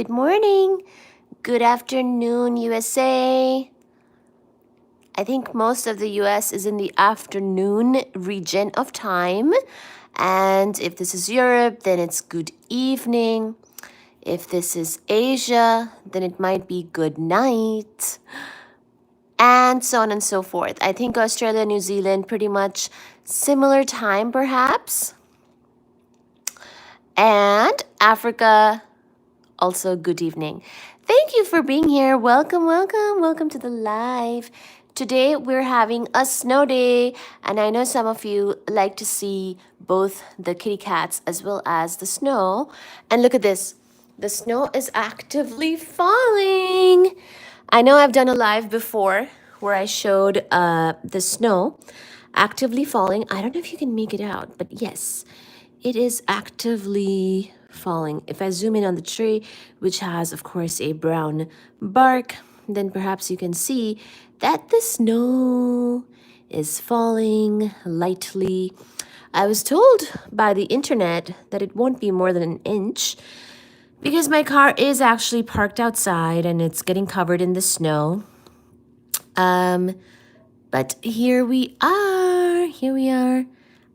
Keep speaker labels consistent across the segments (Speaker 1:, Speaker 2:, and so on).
Speaker 1: Good morning. Good afternoon, USA. I think most of the US is in the afternoon region of time. And if this is Europe, then it's good evening. If this is Asia, then it might be good night. And so on and so forth. I think Australia, New Zealand, pretty much similar time perhaps. And Africa, also good evening. Thank you for being here. Welcome, welcome, welcome to the live. Today we're having a snow day, and I know some of you like to see both the kitty cats as well as the snow. And look at this. The snow is actively falling. I know I've done a live before where I showed the snow actively falling. I don't know if you can make it out, but yes, it is actively falling. If I zoom in on the tree, which has, of course, a brown bark, then perhaps you can see that the snow is falling lightly. I was told by the internet that it won't be more than an inch because my car is actually parked outside and it's getting covered in the snow. But here we are. Here we are.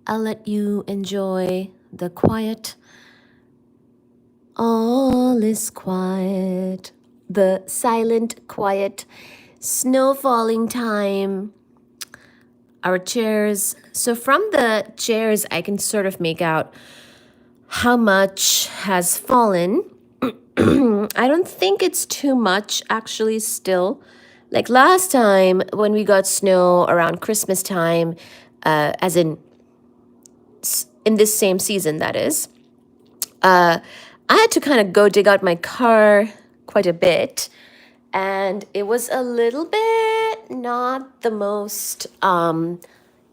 Speaker 1: I'll let you enjoy the quiet. All is quiet. The silent, quiet, snow falling time. Our chairs. So from the chairs, I can sort of make out how much has fallen. I don't think it's too much, actually, still. Like last time when we got snow around Christmas time, as in this same season, that is, I had to kind of go dig out my car quite a bit. And it was a little bit not the most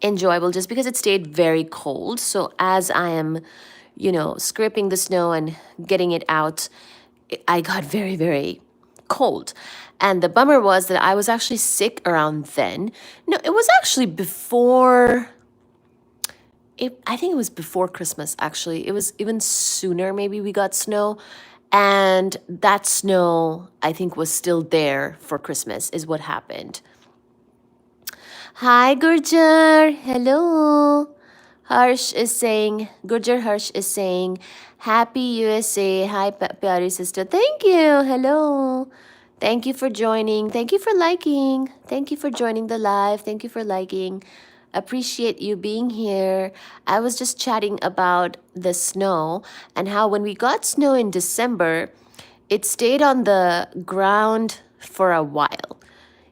Speaker 1: enjoyable just because it stayed very cold. So as I am, scraping the snow and getting it out, I got very, very cold. And the bummer was that I was actually sick around then. No, it was actually before. I think it was before Christmas, actually. It was even sooner, maybe we got snow. And that snow, I think, was still there for Christmas, is what happened. Hi, Gurjar. Hello. Harsh is saying, Happy USA. Hi, Pyari sister. Thank you. Hello. Thank you for joining. Thank you for liking. Thank you for joining the live. Thank you for liking. Appreciate you being here. I was just chatting about the snow and how when we got snow in December, it stayed on the ground for a while.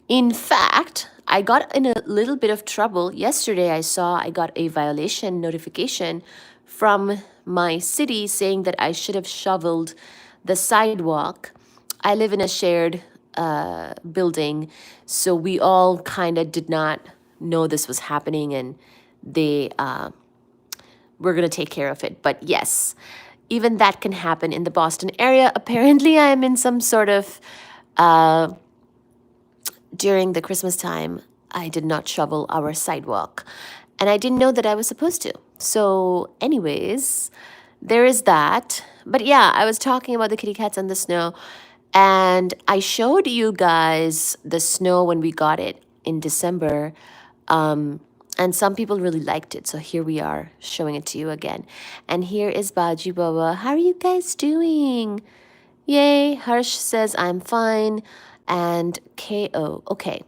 Speaker 1: In fact, I got in a little bit of trouble. Yesterday, I got a violation notification from my city saying that I should have shoveled the sidewalk. I live in a shared building, so we all kind of did not know this was happening, and they were going to take care of it. But yes, even that can happen in the Boston area. Apparently, I am in some sort of during the Christmas time, I did not shovel our sidewalk, and I didn't know that I was supposed to. So anyways, there is that. But yeah, I was talking about the kitty cats and the snow, and I showed you guys the snow when we got it in December, and some people really liked it. So here we are showing it to you again. And here is Baji Baba. How are you guys doing? Yay. Harsh says, I'm fine. And KO. Okay,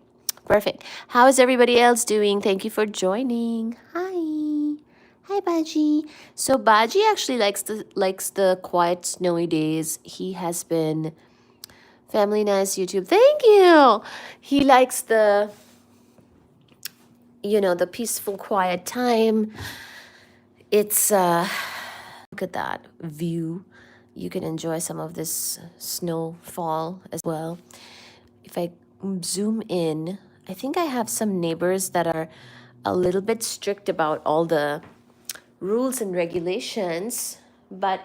Speaker 1: perfect. How is everybody else doing? Thank you for joining. Hi. Hi, Baji. So Baji actually likes the quiet, snowy days. He has been Family Nice YouTube. Thank you. He likes the the peaceful, quiet time. It's look at that view. You can enjoy some of this snowfall as well. If I zoom in, I think I have some neighbors that are a little bit strict about all the rules and regulations. But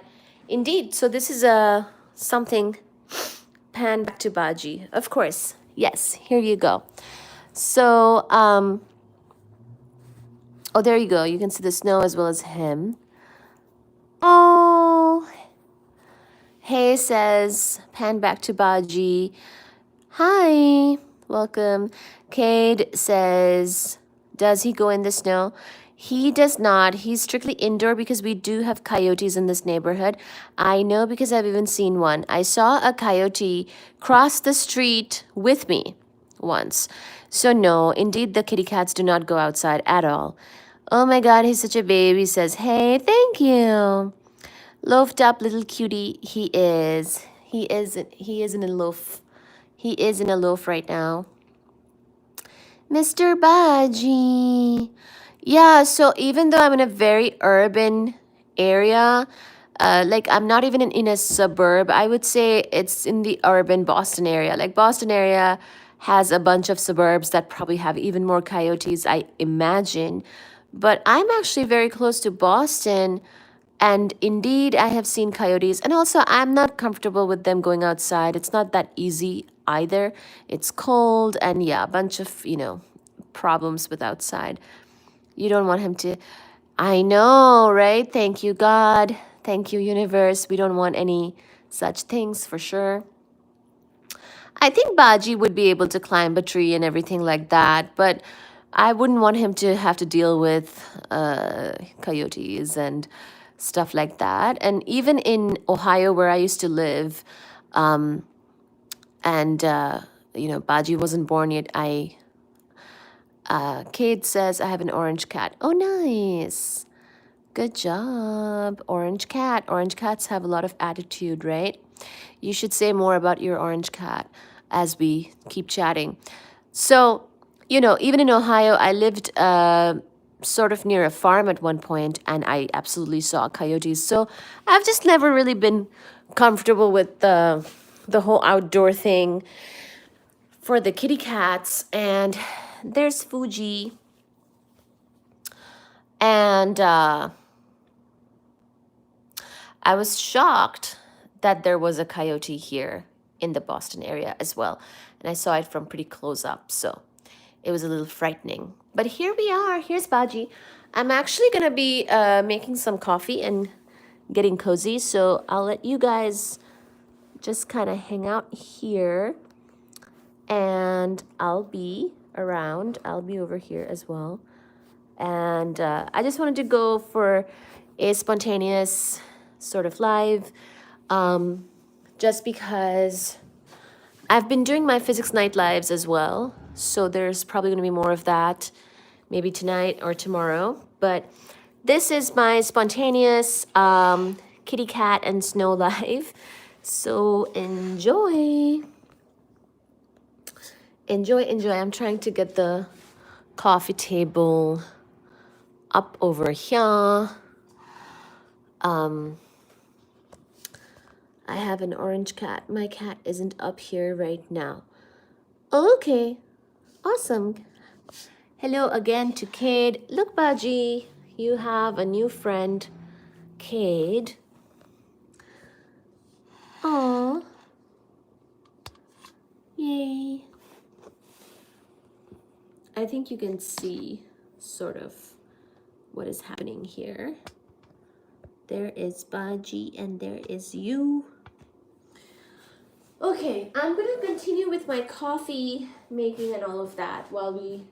Speaker 1: indeed, so this is something. Pan back to Baji. Of course. Yes, here you go. So, oh, there you go. You can see the snow as well as him. Oh, Hey says, pan back to Baji. Hi, welcome. Cade says, does he go in the snow? He does not. He's strictly indoor because we do have coyotes in this neighborhood. I know because I've even seen one. I saw a coyote cross the street with me once. So no, indeed the kitty cats do not go outside at all. Oh my god, he's such a baby, says, hey, thank you. Loafed up little cutie he is. He is in a loaf. He is in a loaf right now. Mr. Baji. Yeah, so even though I'm in a very urban area, like I'm not even in a suburb, I would say it's in the urban Boston area. Like Boston area has a bunch of suburbs that probably have even more coyotes, I imagine. But I'm actually very close to Boston. And indeed, I have seen coyotes. And also, I'm not comfortable with them going outside. It's not that easy either. It's cold and yeah, a bunch of, problems with outside. You don't want him to. I know, right? Thank you, God. Thank you, universe. We don't want any such things for sure. I think Baji would be able to climb a tree and everything like that, but I wouldn't want him to have to deal with coyotes and stuff like that. And even in Ohio, where I used to live, and Baji wasn't born yet. Kate says I have an orange cat. Oh, nice. Good job. Orange cat. Orange cats have a lot of attitude, right? You should say more about your orange cat as we keep chatting. So, even in Ohio, I lived sort of near a farm at one point, and I absolutely saw coyotes. So I've just never really been comfortable with the whole outdoor thing for the kitty cats. And there's Fuji. And I was shocked that there was a coyote here in the Boston area as well. And I saw it from pretty close up, so it was a little frightening. But here we are. Here's Baji. I'm actually going to be making some coffee and getting cozy, so I'll let you guys just kind of hang out here. And I'll be around. I'll be over here as well. And I just wanted to go for a spontaneous sort of live, just because I've been doing my physics night lives as well. So there's probably going to be more of that, maybe tonight or tomorrow. But this is my spontaneous kitty cat and snow live. So enjoy. Enjoy, enjoy. I'm trying to get the coffee table up over here. I have an orange cat. My cat isn't up here right now. Okay, awesome. Hello again to Cade. Look, Baji, you have a new friend, Cade. Aw. Yay. I think you can see sort of what is happening here. There is Baji and there is you. Okay, I'm gonna continue with my coffee making and all of that while we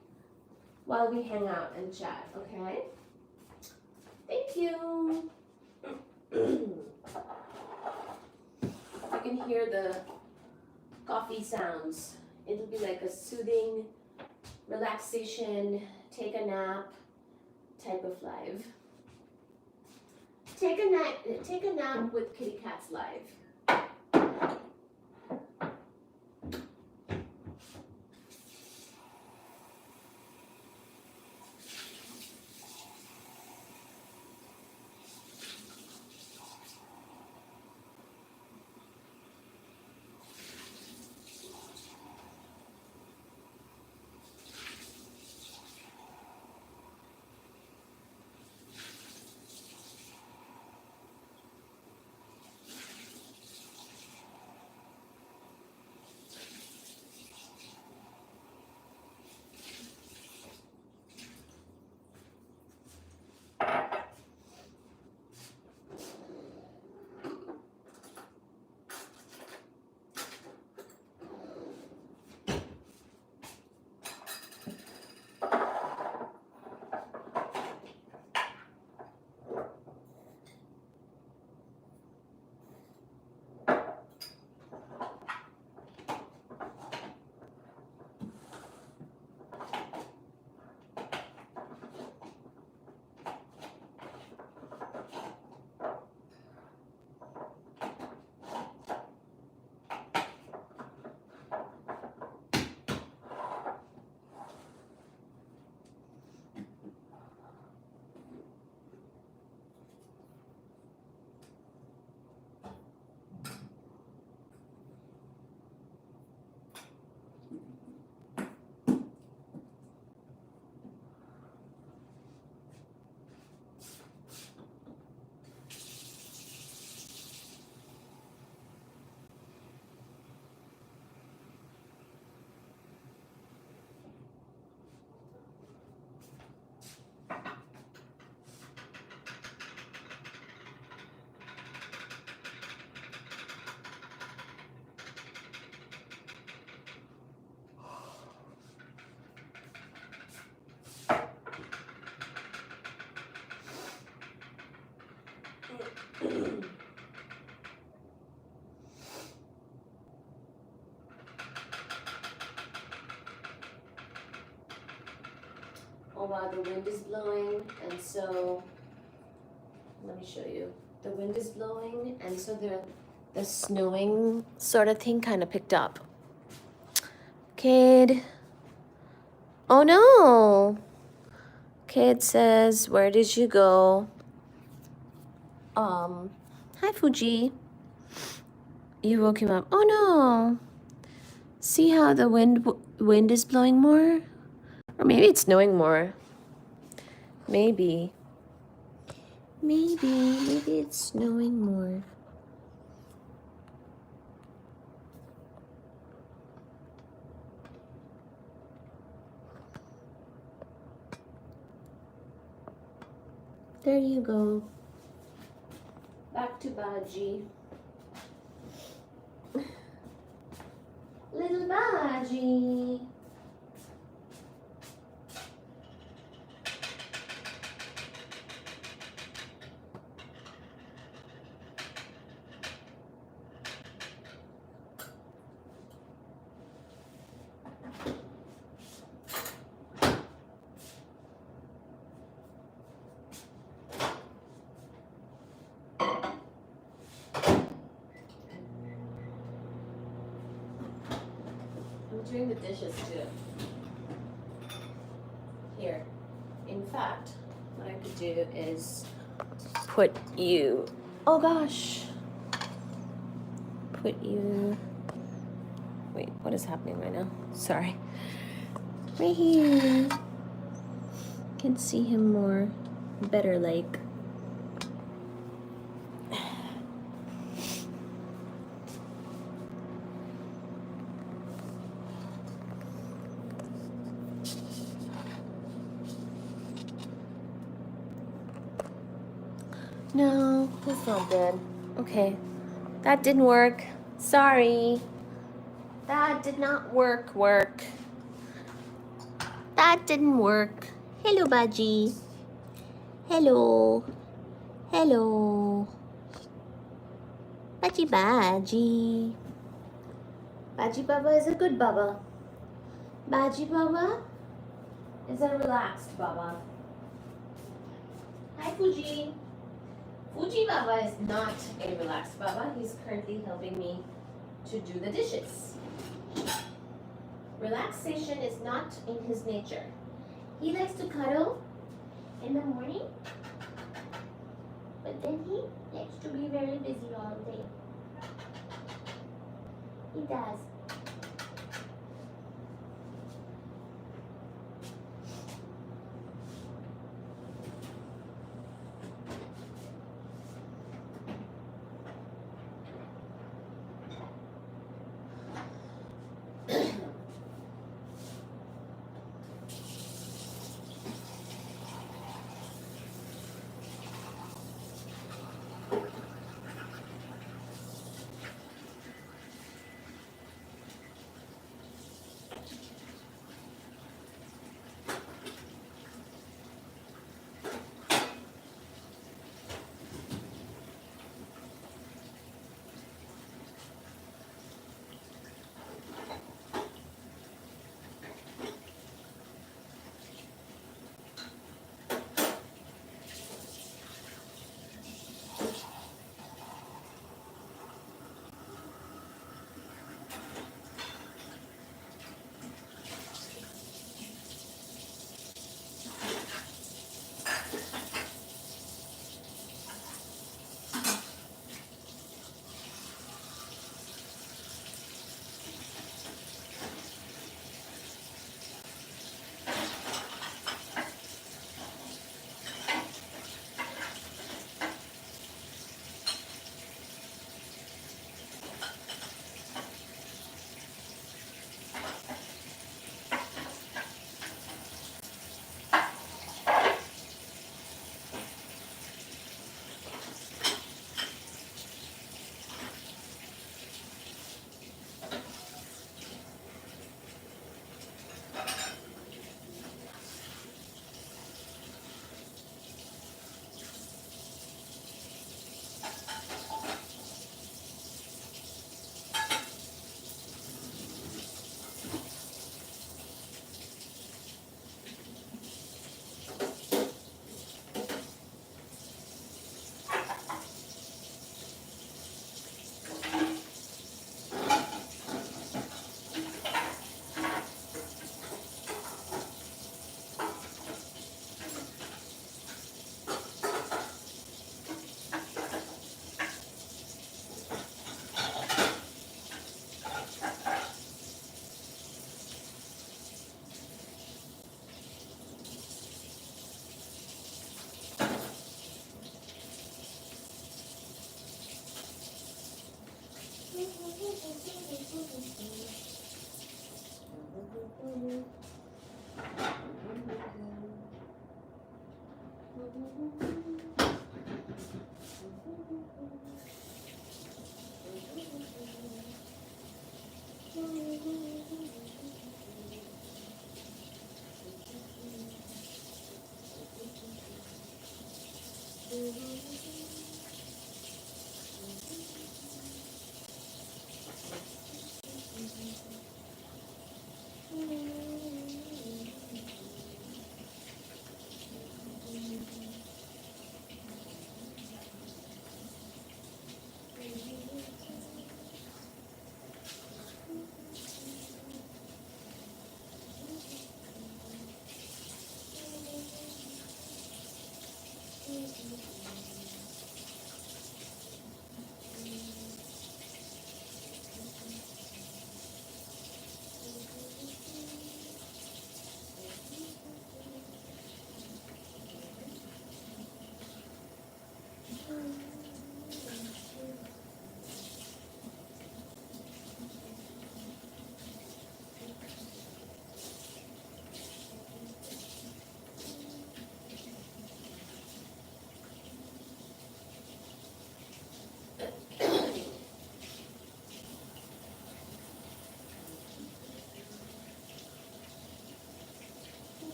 Speaker 1: hang out and chat, okay? Thank you. You can hear the coffee sounds. It'll be like a soothing relaxation, take a nap type of live. Take a nap with Kitty Cats live. Oh wow, the wind is blowing, and so let me show you. The wind is blowing, and so the snowing sort of thing kind of picked up. Kid. Oh no. Kid says, "Where did you go?" Hi Fuji. You woke him up. Oh no. See how the wind is blowing more? Or maybe it's snowing more. Maybe it's snowing more. There you go. Back to Baji. Little Baji. I'm doing the dishes too. Here. In fact, what I could do is put you. Oh gosh. Put you. Wait, what is happening right now? Sorry. Right here. Can see him more better like. No, that's not good. Okay. That didn't work. Sorry. That did not work. That didn't work. Hello, Baji. Hello. Hello. Baji Baji. Baji Baba is a good Baba. Baji Baba is a relaxed Baba. Hi, Fuji. Fuji Baba is not a relaxed Baba. He's currently helping me to do the dishes. Relaxation is not in his nature. He likes to cuddle in the morning, but then he likes to be very busy all day. He does.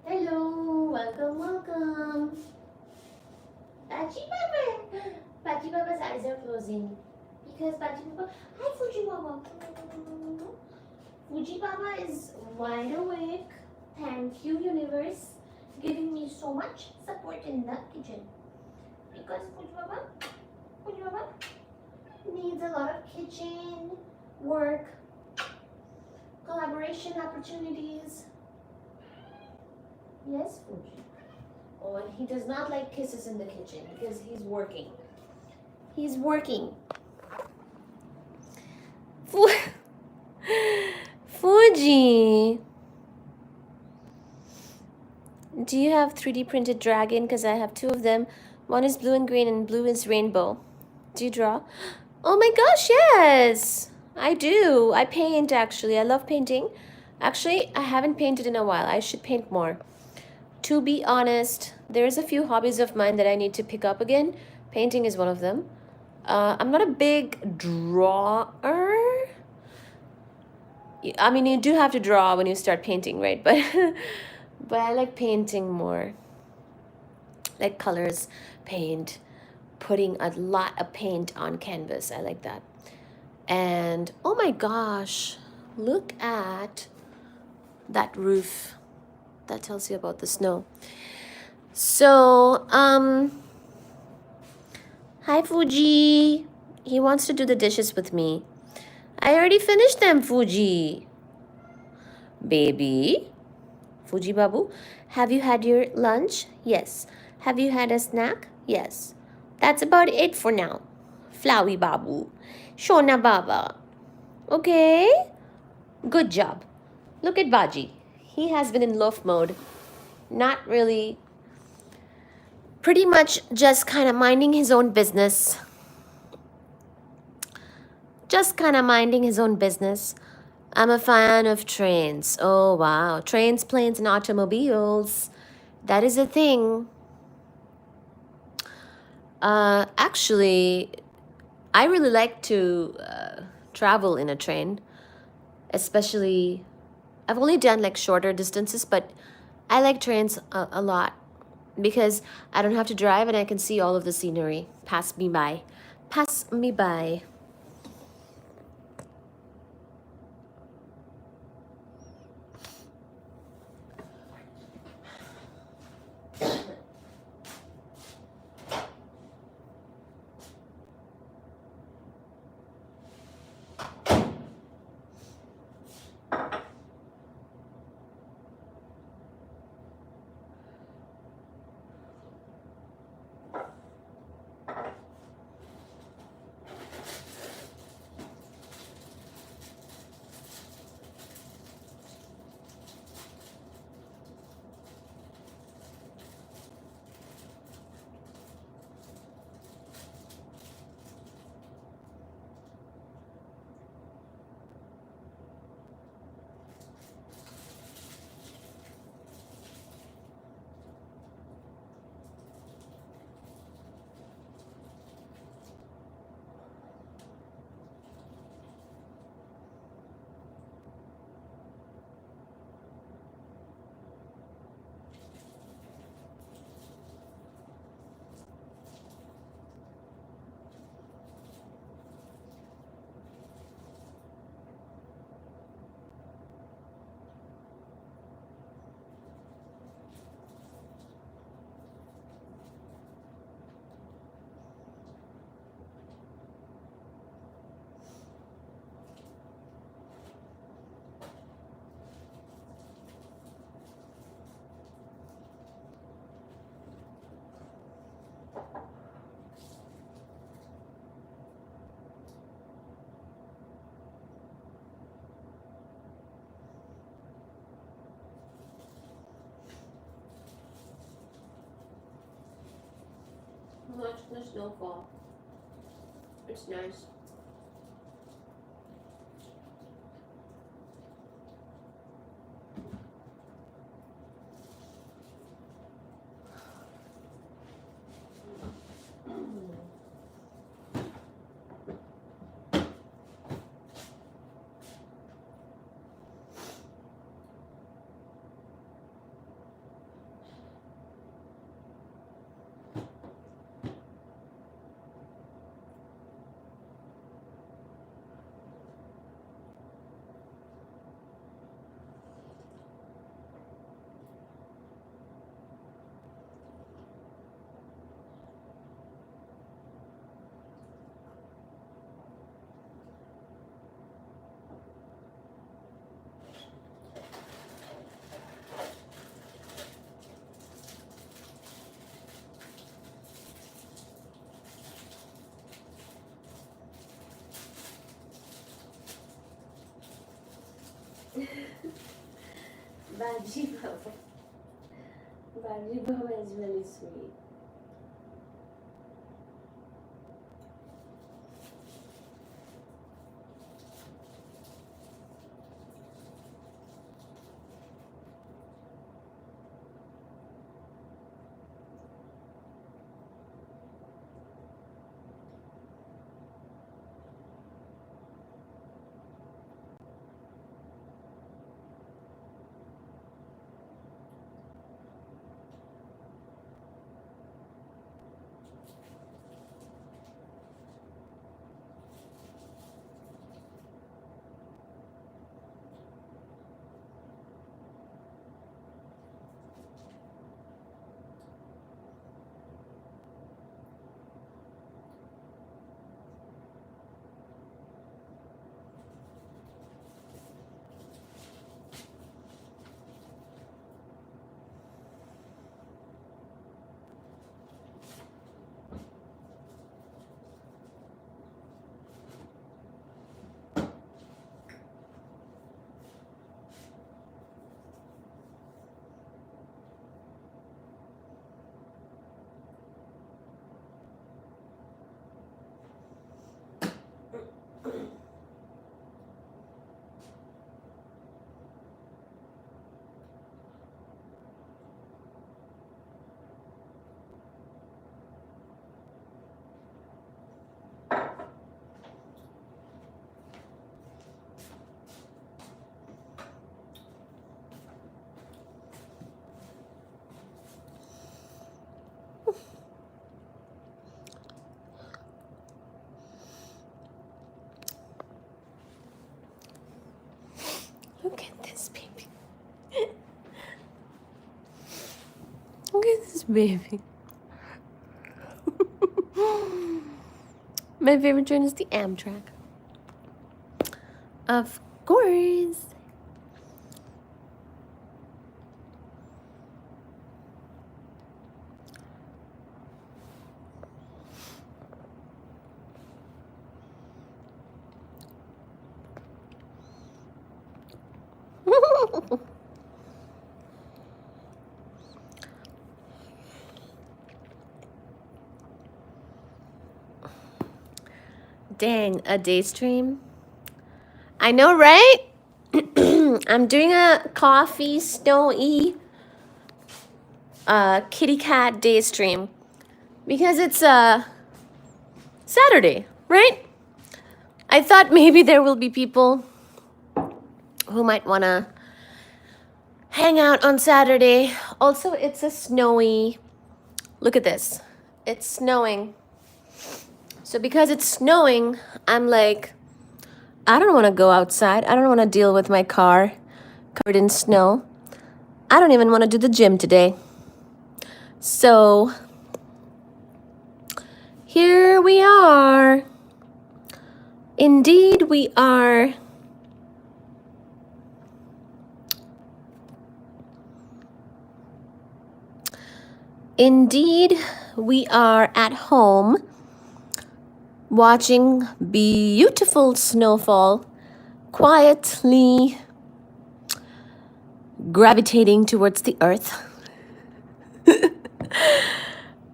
Speaker 1: Hello, welcome, welcome. Baji Baba. Baji Baba's eyes are closing because Baji Baba. Hi, Fuji Baba. Fuji Baba is wide awake. Thank you, universe, giving me so much support in the kitchen. Because Fuji Baba needs a lot of kitchen work, collaboration opportunities. Yes, Fuji. Oh, and he does not like kisses in the kitchen because he's working. He's working. Fuji. Do you have 3D printed dragon? Because I have two of them. One is blue and green and blue is rainbow. Do you draw? Oh my gosh, yes! I do. I paint actually. I love painting. Actually, I haven't painted in a while. I should paint more. To be honest, there's a few hobbies of mine that I need to pick up again. Painting is one of them. I'm not a big drawer. I mean, you do have to draw when you start painting, right? But but I like painting more. Like colors, paint, putting a lot of paint on canvas. I like that. And oh my gosh, look at that roof. That tells you about the snow. So, hi Fuji. He wants to do the dishes with me. I already finished them, Fuji. Baby. Fuji Babu, have you had your lunch? Yes. Have you had a snack? Yes. That's about it for now. Flowey Babu. Shona Baba. Okay. Good job. Look at Baji. He has been in loaf mode. Not really. Pretty much just kind of minding his own business. Just kind of minding his own business. I'm a fan of trains. Oh, wow. Trains, planes, and automobiles. That is a thing. Actually, I really like to travel in a train. Especially, I've only done like shorter distances, but I like trains a lot. Because I don't have to drive and I can see all of the scenery pass me by. Pass me by. no snowfall. It's nice. Baji Baba. Baji Baba is really sweet. Look at this baby. Look at this baby. My favorite train is the Amtrak. Of course. Dang, a day stream? I know, right? I'm doing a coffee, snowy, kitty cat day stream because it's Saturday, right? I thought maybe there will be people who might want to hang out on Saturday. Also, it's a snowy, look at this. It's snowing. So because it's snowing, I'm like, I don't want to go outside. I don't want to deal with my car covered in snow. I don't even want to do the gym today. So here we are. Indeed, we are. Indeed, we are at home watching beautiful snowfall, quietly gravitating towards the earth.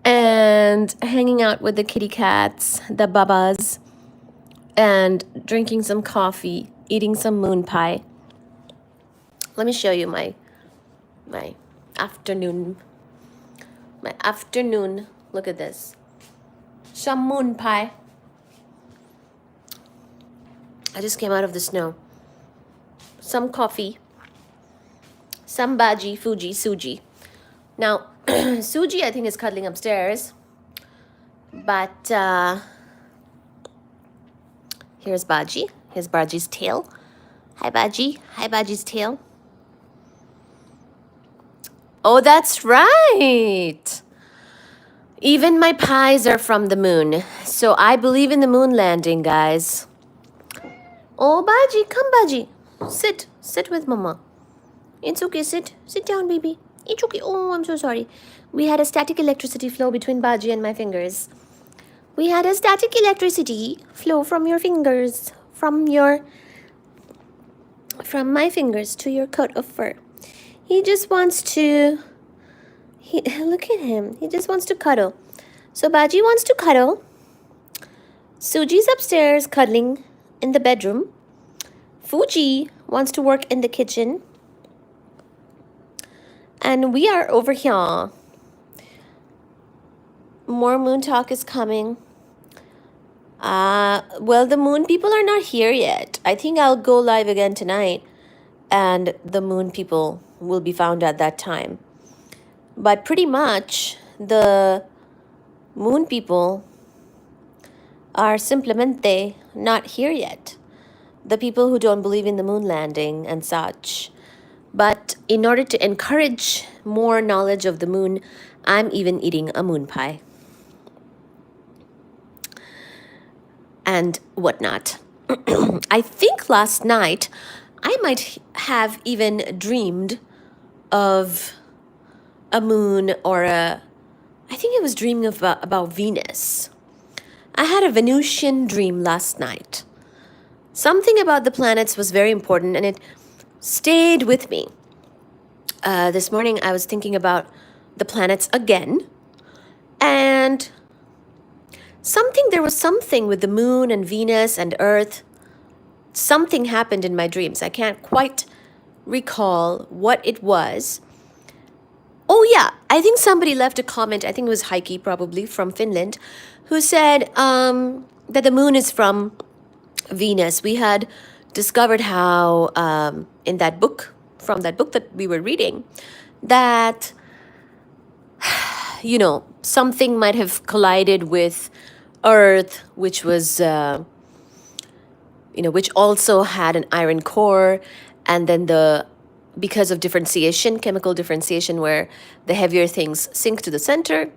Speaker 1: and hanging out with the kitty cats, the babas, and drinking some coffee, eating some moon pie. Let me show you my afternoon. My afternoon. Look at this. Some moon pie. I just came out of the snow. Some coffee. Some Baji, Fuji, Suji. Now, Suji, I think, is cuddling upstairs. But here's Baji. Here's Baji's tail. Hi, Baji. Hi, Baji's tail. Oh, that's right. Even my pies are from the moon. So I believe in the moon landing, guys. Oh, Baji, come, Baji. Sit. Sit with Mama. It's okay. Sit. Sit down, baby. It's okay. Oh, I'm so sorry. We had a static electricity flow between Baji and my fingers. We had a static electricity flow from your fingers, from my fingers to your coat of fur. He just wants to, look at him. He just wants to cuddle. So Baji wants to cuddle. Suji's upstairs cuddling in the bedroom. Fuji wants to work in the kitchen. And we are over here. More moon talk is coming. Well, the moon people are not here yet. I think I'll go live again tonight, and the moon people will be found at that time. But pretty much, the moon people are simplemente not here yet. The people who don't believe in the moon landing and such. But in order to encourage more knowledge of the moon, I'm even eating a moon pie. And whatnot. I think last night I might have even dreamed of a moon or I think I was dreaming about Venus. I had a Venusian dream last night. Something about the planets was very important and it stayed with me. This morning I was thinking about the planets again, and there was something with the moon and Venus and Earth. Something happened in my dreams. I can't quite recall what it was. Oh yeah, I think somebody left a comment, I think it was Heikki probably from Finland, who said that the moon is from Venus. We had discovered how in that book, from that book that we were reading, that something might have collided with Earth, which was which also had an iron core, and then because of differentiation, chemical differentiation, where the heavier things sink to the center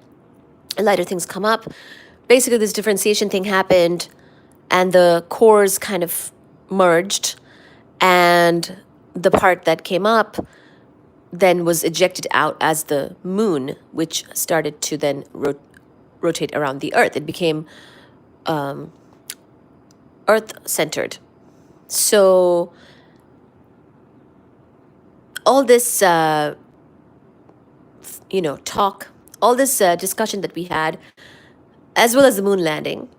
Speaker 1: and lighter things come up. Basically, this differentiation thing happened, and the cores kind of merged, and the part that came up then was ejected out as the moon, which started to then rotate around the Earth. It became Earth-centered. So all this, talk, all this discussion that we had, as well as the moon landing.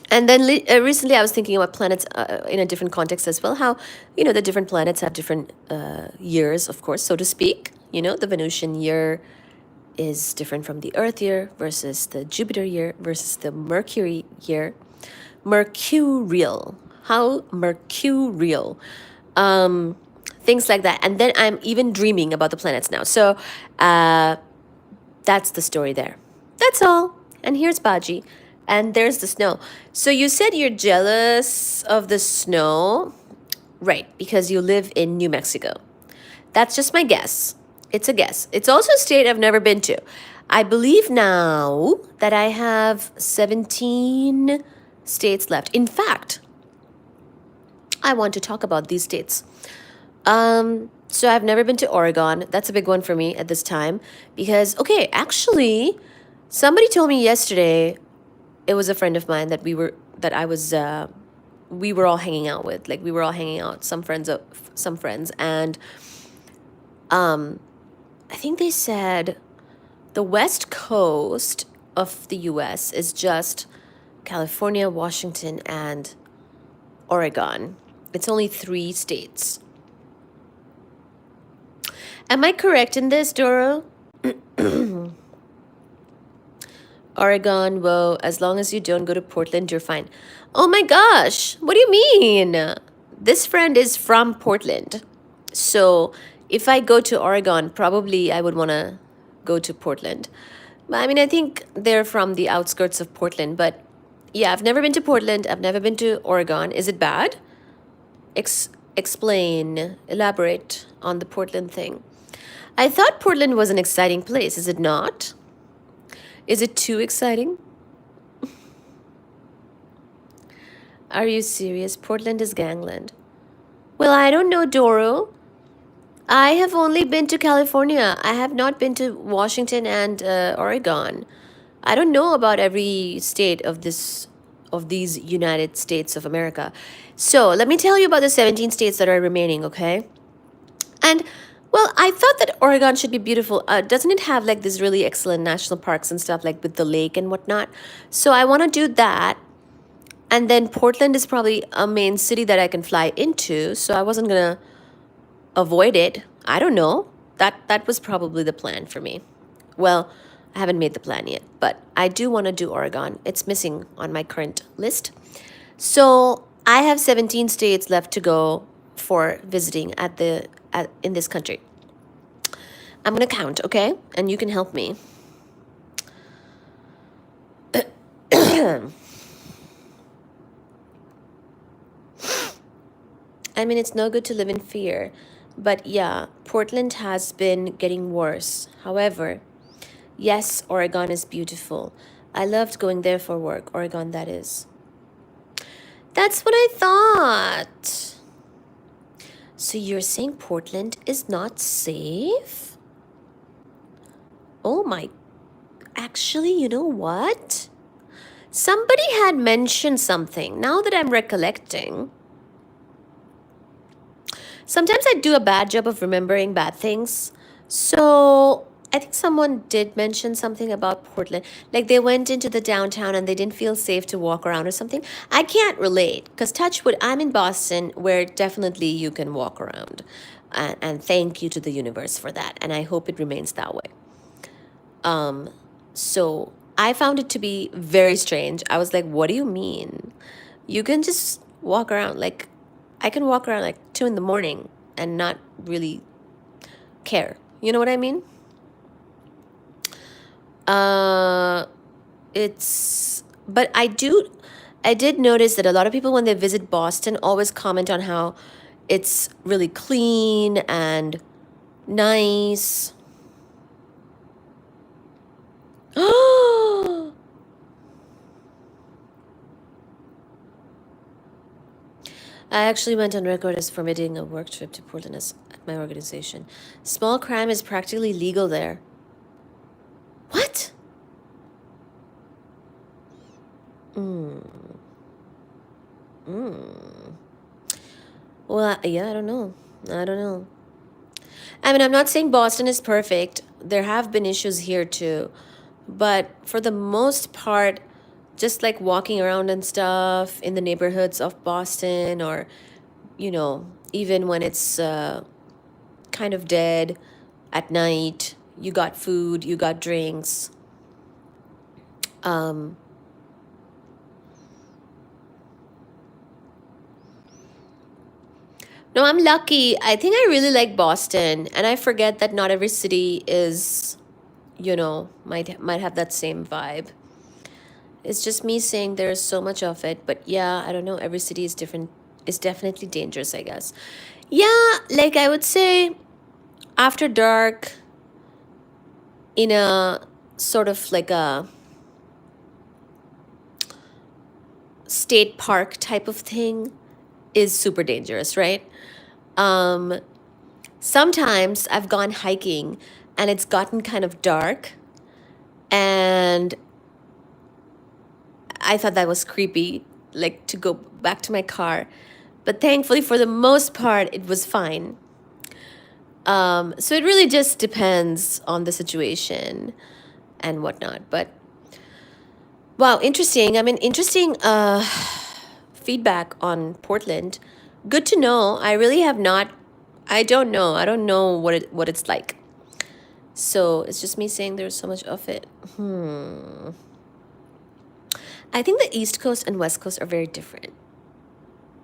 Speaker 1: And then recently I was thinking about planets in a different context as well, how, the different planets have different years, of course, so to speak. The Venusian year is different from the Earth year versus the Jupiter year versus the Mercury year. Mercurial. How mercurial. Things like that. And then I'm even dreaming about the planets now. So that's the story there. That's all. And here's Baji. And there's the snow. So you said you're jealous of the snow. Right, because you live in New Mexico. That's just my guess. It's a guess. It's also a state I've never been to. I believe now that I have 17 states left. In fact, I want to talk about these states. So I've never been to Oregon. That's a big one for me at this time. Because, actually, somebody told me yesterday, it was a friend of mine that we were all hanging out with. Like, we were all hanging out, some friends, and I think they said The west coast of the US is just California, Washington, and Oregon. It's only 3 states. Am I correct in this, Doro? Oregon, whoa, as long as you don't go to Portland, you're fine. Oh my gosh, what do you mean? This friend is from Portland. So if I go to Oregon, probably I would want to go to Portland. I mean, I think they're from the outskirts of Portland, but yeah, I've never been to Portland. I've never been to Oregon. Is it bad? Explain, elaborate on the Portland thing. I thought Portland was an exciting place. Is it not? Is it too exciting? Are you serious? Portland is gangland. Well, I don't know, Doro. I have only been to California. I have not been to Washington and Oregon. I don't know about every state of these United States of America. So let me tell you about the 17 states that are remaining, okay? And well, I thought that Oregon should be beautiful. Doesn't it have like these really excellent national parks and stuff, like with the lake and whatnot? So I want to do that. And then Portland is probably a main city that I can fly into. So I wasn't gonna avoid it. I don't know. That was probably the plan for me. Well, I haven't made the plan yet, but I do want to do Oregon. It's missing on my current list. So I have 17 states left to go for visiting in this country. I'm gonna count, okay? And you can help me. I mean, it's no good to live in fear. But yeah, Portland has been getting worse. However, yes, Oregon is beautiful. I loved going there for work. Oregon, that is. That's what I thought. So you're saying Portland is not safe? Oh my... Actually, you know what? Somebody had mentioned something. Now that I'm recollecting... Sometimes I do a bad job of remembering bad things. So I think someone did mention something about Portland. Like they went into the downtown and they didn't feel safe to walk around or something. I can't relate because touch wood, I'm in Boston where definitely you can walk around. And thank you to the universe for that. And I hope it remains that way. So I found it to be very strange. I was like, what do you mean? You can just walk around like... I can walk around like 2 in the morning and not really care. You know what I mean? But I did notice that a lot of people when they visit Boston always comment on how it's really clean and nice. I actually went on record as forbidding a work trip to Portland at my organization. Small crime is practically legal there. What? Well, yeah, I don't know. I mean, I'm not saying Boston is perfect. There have been issues here too. But for the most part, just like walking around and stuff in the neighborhoods of Boston, or, you know, even when it's kind of dead at night, you got food, you got drinks. No, I'm lucky. I think I really like Boston, and I forget that not every city is, you know, might have that same vibe. It's just me saying there's so much of it, but yeah, I don't know. Every city is different. It's definitely dangerous, I guess. Yeah, like I would say after dark in a sort of like a state park type of thing is super dangerous, right? Sometimes I've gone hiking and it's gotten kind of dark and I thought that was creepy, like to go back to my car. But thankfully, for the most part, it was fine. So it really just depends on the situation. and whatnot. But wow, interesting. I mean, interesting feedback on Portland. Good to know. I really have not. I don't know. I don't know what it's like. So it's just me saying there's so much of it. I think the East Coast and West Coast are very different.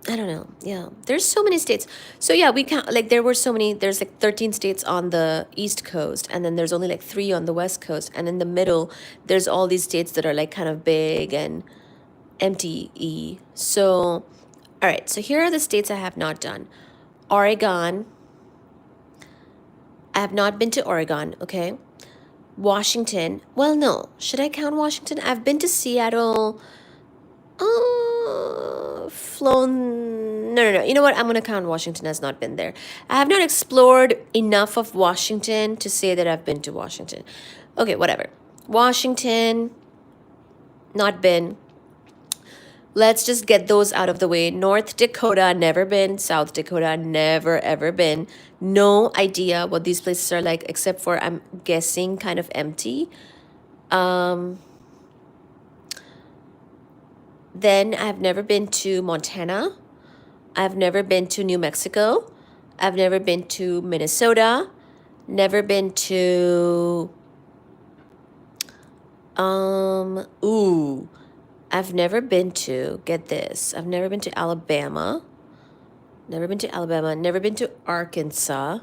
Speaker 1: I don't know. Yeah, there's so many states. So yeah, we count like there were so many. There's like 13 states on the East Coast, and then there's only like 3 on the West Coast, and in the middle, there's all these states that are like kind of big and empty. So, all right. So here are the states I have not done. Oregon. I have not been to Oregon. Okay. Washington. Well, no. Should I count Washington? I've been to Seattle. Flown. No. You know what? I'm going to count Washington as not been there. I have not explored enough of Washington to say that I've been to Washington. Okay, whatever. Washington, not been. Let's just get those out of the way. North Dakota, never been. South Dakota, never, ever been. No idea what these places are like, except for, I'm guessing, kind of empty. Then I've never been to Montana. I've never been to New Mexico. I've never been to Minnesota. Never been to I've never been to, get this. I've never been to Alabama. Never been to Alabama. Never been to Arkansas.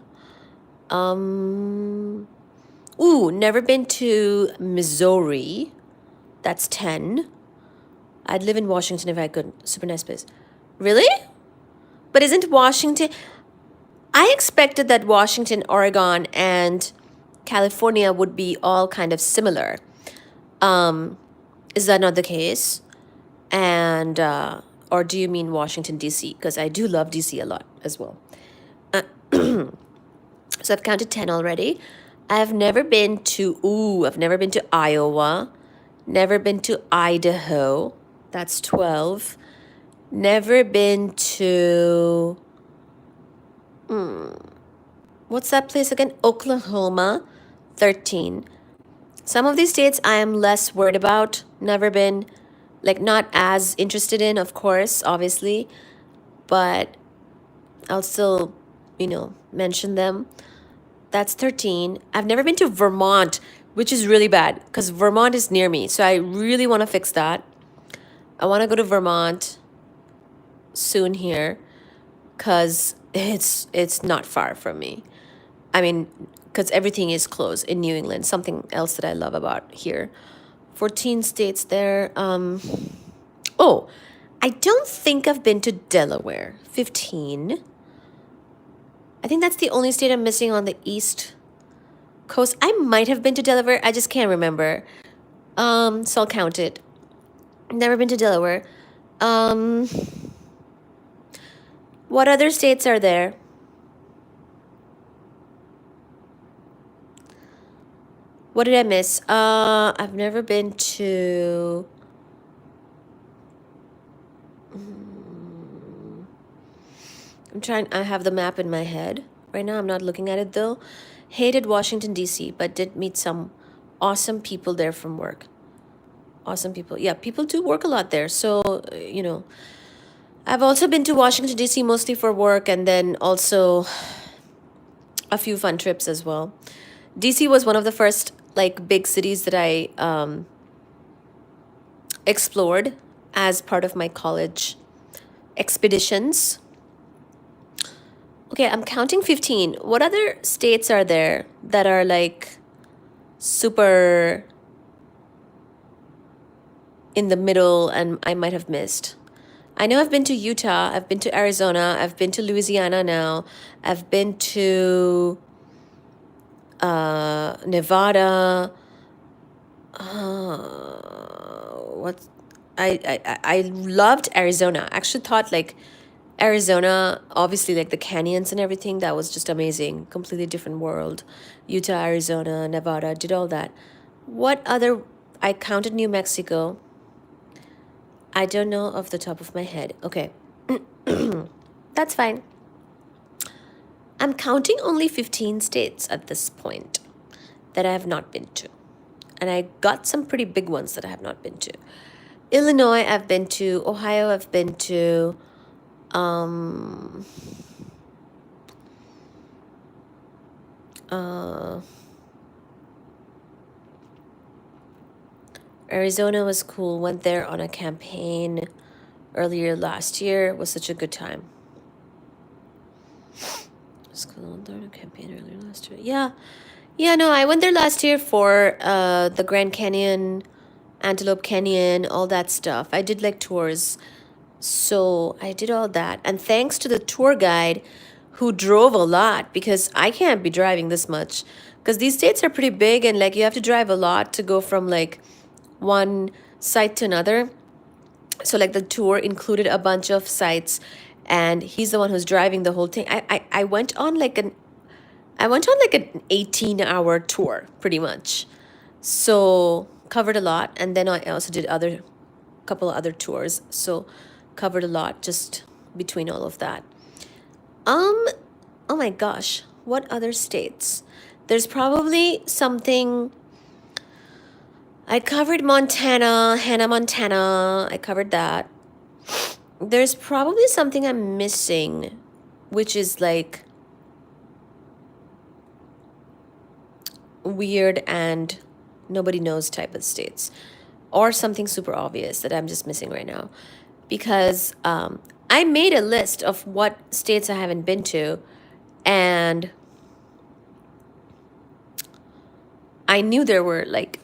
Speaker 1: Never been to Missouri. That's 10. I'd live in Washington if I could. Super nice place. Really? But isn't Washington... I expected that Washington, Oregon, and California would be all kind of similar. Is that not the case? And, or do you mean Washington, D.C.? Because I do love D.C. a lot as well. So I've counted 10 already. I've never been to Iowa. Never been to Idaho. That's 12. Never been to... what's that place again? Oklahoma. 13. Some of these states I am less worried about. Never been, like, not as interested in, of course, obviously. But I'll still, mention them. That's 13. I've never been to Vermont, which is really bad because Vermont is near me. So I really want to fix that. I want to go to Vermont soon here because it's not far from me. I mean, because everything is close in New England. Something else that I love about here. 14 states there. I don't think I've been to Delaware. 15. I think that's the only state I'm missing on the East Coast. I might have been to Delaware. I just can't remember. So I'll count it. Never been to Delaware. What other states are there? What did I miss? I've never been to... I have the map in my head. Right now, I'm not looking at it, though. Hated Washington, D.C., but did meet some awesome people there from work. Awesome people. Yeah, people do work a lot there. So, I've also been to Washington, D.C. mostly for work, and then also a few fun trips as well. D.C. was one of the first, big cities that I explored as part of my college expeditions. Okay, I'm counting 15. What other states are there that are, super in the middle and I might have missed? I know I've been to Utah. I've been to Arizona. I've been to Louisiana now. I've been to Nevada. I loved Arizona. I actually thought Arizona, obviously the canyons and everything, that was just amazing. Completely different world. Utah, Arizona, Nevada, did all that. What other? I counted New Mexico. I don't know off the top of my head. Okay. That's fine. I'm counting only 15 states at this point that I have not been to. And I got some pretty big ones that I have not been to. Illinois, I've been to. Ohio, I've been to. Um, uh, Arizona was cool. Went there on a campaign earlier last year. It was such a good time. It's cool. Went there on a campaign earlier last year. Yeah. Yeah, no, I went there last year for the Grand Canyon, Antelope Canyon, all that stuff. I did like tours. So I did all that. And thanks to the tour guide who drove a lot, because I can't be driving this much. Because these states are pretty big and like you have to drive a lot to go from like one site to another. So like the tour included a bunch of sites and he's the one who's driving the whole thing. I went on like an 18-hour tour pretty much. So covered a lot, and then I also did other couple of other tours. So covered a lot just between all of that. Oh my gosh, what other states? There's probably something. I covered Montana, Hannah, Montana. I covered that. There's probably something I'm missing, which is like weird and nobody knows type of states, or something super obvious that I'm just missing right now. Because I made a list of what states I haven't been to, and I knew there were like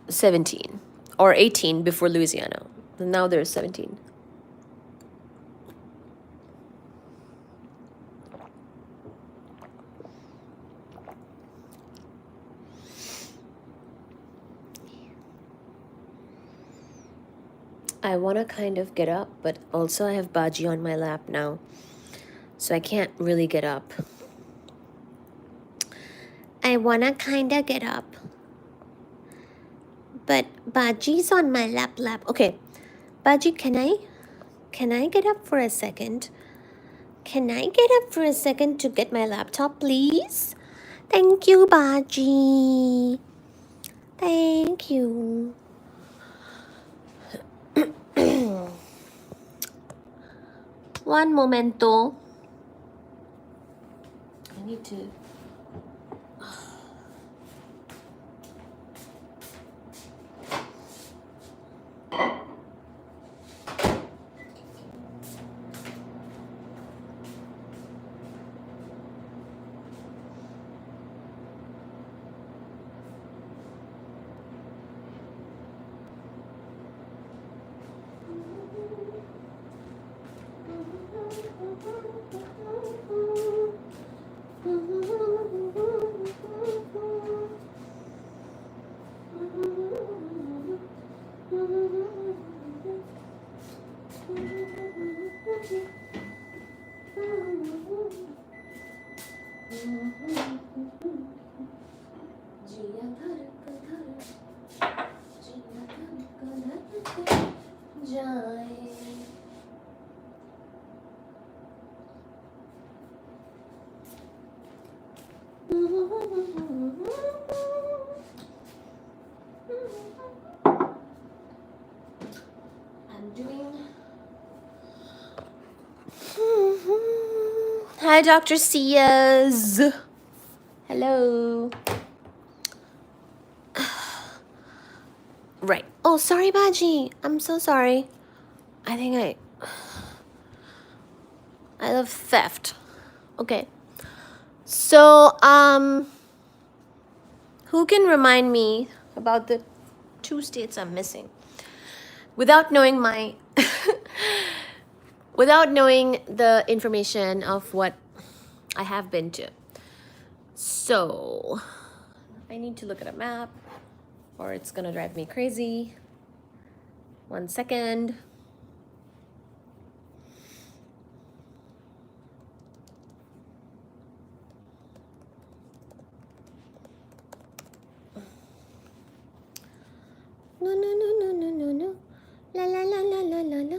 Speaker 1: 17 or 18 before Louisiana. Now there's 17. I want to kind of get up, but also I have Baji on my lap now, so I can't really get up. I want to kind of get up, but Baji's on my lap. Okay, Baji, can I get up for a second? Can I get up for a second to get my laptop, please? Thank you, Baji. Thank you. One momento. I need to... I'm doing... Hi, Dr. Sias. Hello. Right. Oh, sorry, Baji. I'm so sorry. I think I love theft. Okay. So, who can remind me about the 2 states I'm missing? Without knowing my... without knowing the information of what I have been to. So, I need to look at a map or it's gonna drive me crazy. 1 second. No, no, no, no, no, no, no. La, la, la, la, la, la, la.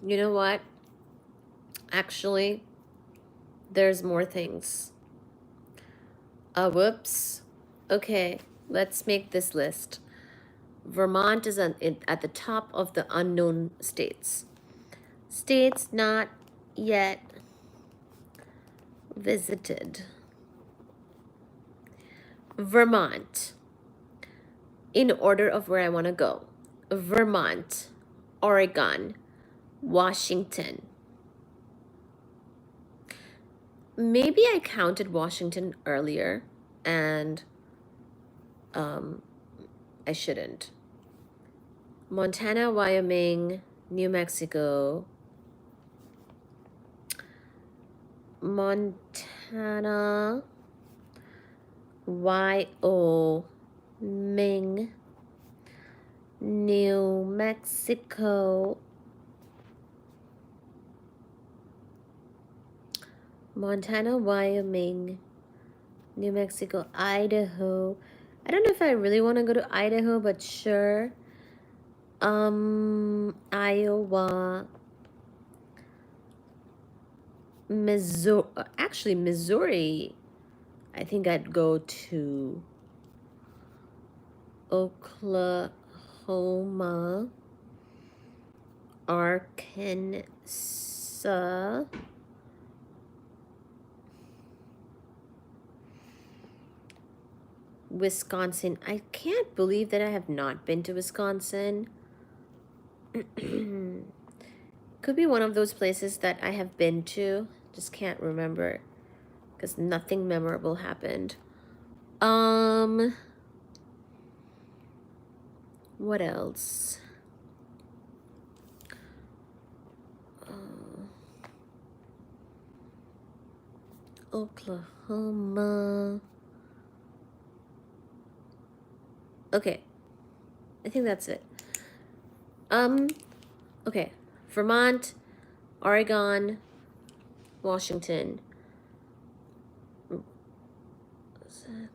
Speaker 1: You know what? Actually, there's more things. Whoops. Okay, let's make this list. Vermont is at the top of the unknown states. States not yet visited. Vermont, in order of where I want to go. Vermont, Oregon, Washington. Maybe I counted Washington earlier and I shouldn't. Montana, Wyoming, New Mexico. Montana, Wyoming, New Mexico, Montana, Wyoming, New Mexico, Idaho. I don't know if I really want to go to Idaho, but sure. Iowa, Missouri. Actually, Missouri. I think I'd go to Oklahoma, Arkansas, Wisconsin. I can't believe that I have not been to Wisconsin. Could be one of those places that I have been to, just can't remember because nothing memorable happened. What else? Oklahoma. Okay, I think that's it. Okay, Vermont, Oregon, Washington,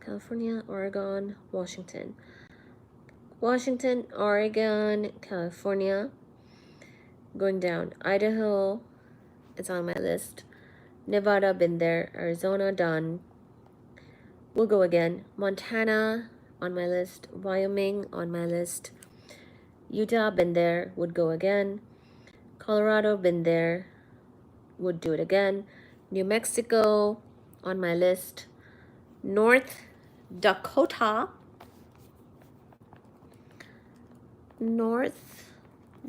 Speaker 1: California, Oregon, Washington. Washington, Oregon, California. Going down, Idaho, it's on my list. Nevada, been there. Arizona, done. We'll go again. Montana, on my list. Wyoming, on my list. Utah, been there. Would go again. Colorado, been there. Would do it again. New Mexico, on my list. North Dakota. North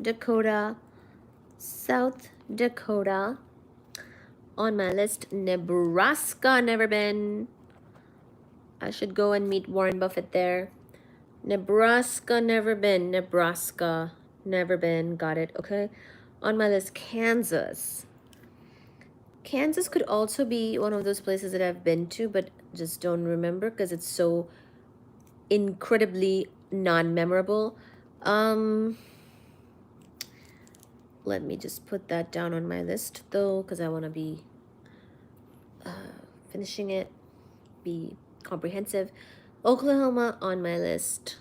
Speaker 1: Dakota. South Dakota. On my list. Nebraska, never been. I should go and meet Warren Buffett there. Nebraska, never been. Nebraska, never been. Got it, okay? On my list, Kansas. Kansas could also be one of those places that I've been to, but just don't remember because it's so incredibly non-memorable. Let me just put that down on my list, though, because I want to be finishing it, be comprehensive. Oklahoma on my list.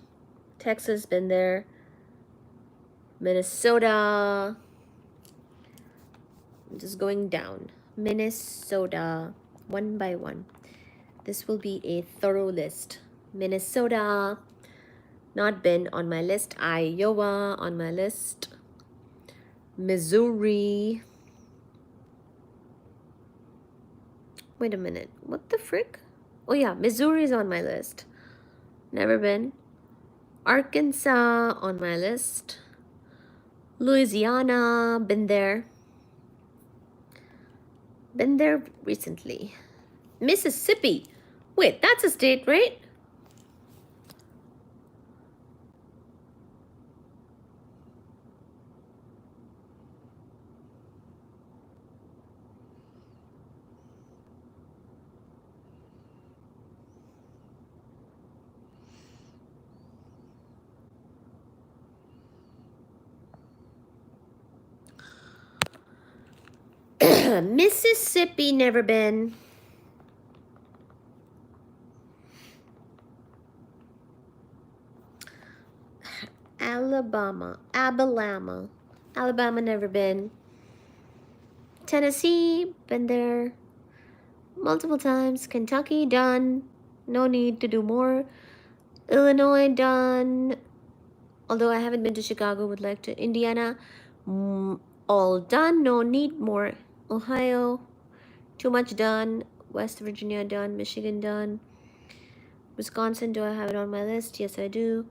Speaker 1: Texas, been there. Minnesota. I'm just going down. Minnesota, one by one. This will be a thorough list. Minnesota, not been on my list. Iowa on my list. Missouri. Wait a minute. What the frick? Oh yeah, Missouri is on my list. Never been. Arkansas on my list. Louisiana, been there. Been there recently. Mississippi. Wait, that's a state, right? Mississippi, never been. Alabama, never been. Tennessee, been there multiple times. Kentucky, done. No need to do more. Illinois, done. Although I haven't been to Chicago, would like to. Indiana, all done. No need more. Ohio, too much done. West Virginia, done. Michigan, done. Wisconsin, do I have it on my list? Yes, I do.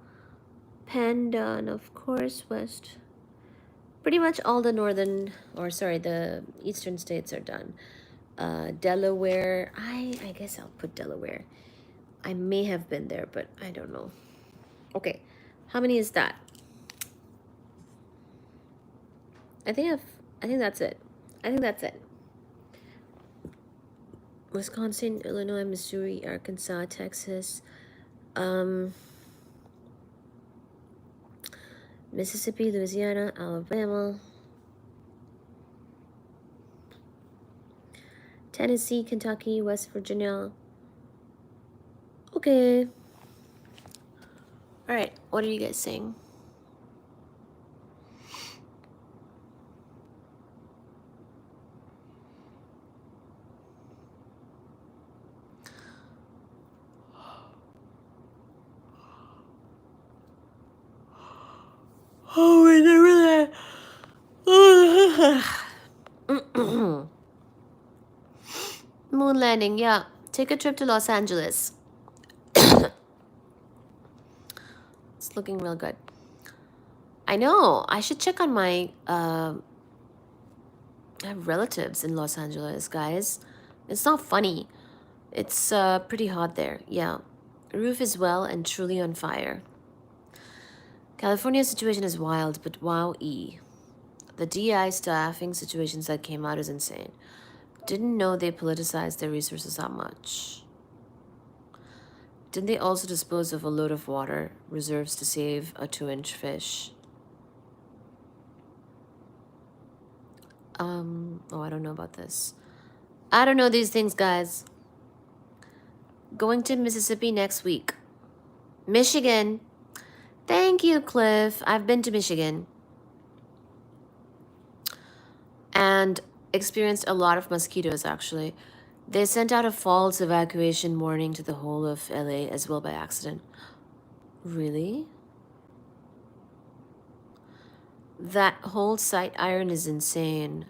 Speaker 1: Penn, done, of course. West. Pretty much all the northern, or sorry, the eastern states are done. Delaware, I guess I'll put Delaware. I may have been there, but I don't know. Okay, how many is that? I think that's it. I think that's it. Wisconsin, Illinois, Missouri, Arkansas, Texas, Mississippi, Louisiana, Alabama, Tennessee, Kentucky, West Virginia. Okay. All right, what are you guys saying? Oh, we never that. Moon landing, yeah. Take a trip to Los Angeles. It's looking real good. I know. I should check on my I have relatives in Los Angeles, guys. It's not funny. It's pretty hot there. Yeah. Roof is well and truly on fire. California's situation is wild, but wow-e. The DI staffing situations that came out is insane. Didn't know they politicized their resources that much. Didn't they also dispose of a load of water reserves to save a 2-inch fish? Oh, I don't know about this. I don't know these things, guys. Going to Mississippi next week. Michigan. Thank you, Cliff. I've been to Michigan. And experienced a lot of mosquitoes, actually. They sent out a false evacuation warning to the whole of LA as well by accident. Really? That whole site iron is insane.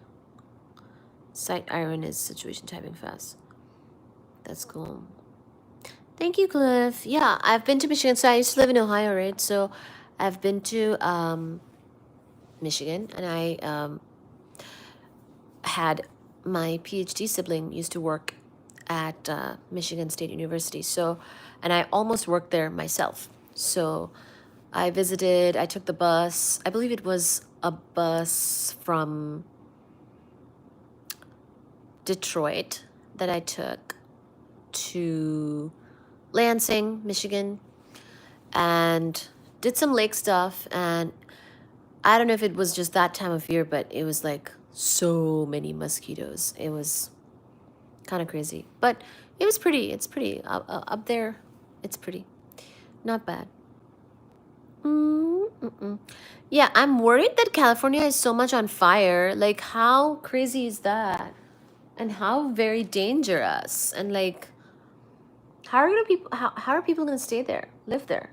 Speaker 1: Site iron is situation typing fast. That's cool. Thank you, Cliff. Yeah, I've been to Michigan. So I used to live in Ohio, right? So I've been to Michigan, and I had my PhD sibling used to work at Michigan State University. So, and I almost worked there myself. So I visited, I took the bus. I believe it was a bus from Detroit that I took to Lansing, Michigan, and did some lake stuff. And I don't know if it was just that time of year, but it was like so many mosquitoes. It was kind of crazy, but it was pretty. It's pretty up there. It's pretty, not bad. Yeah, I'm worried that California is so much on fire. Like, how crazy is that? And how very dangerous. And like, how are people gonna stay there, live there?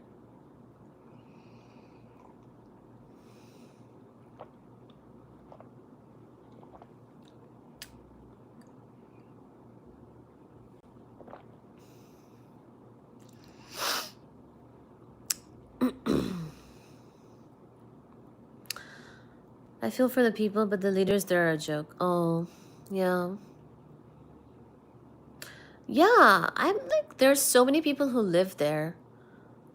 Speaker 1: I feel for the people, but the leaders there are a joke. Oh, yeah. Yeah, I'm like, there's so many people who live there.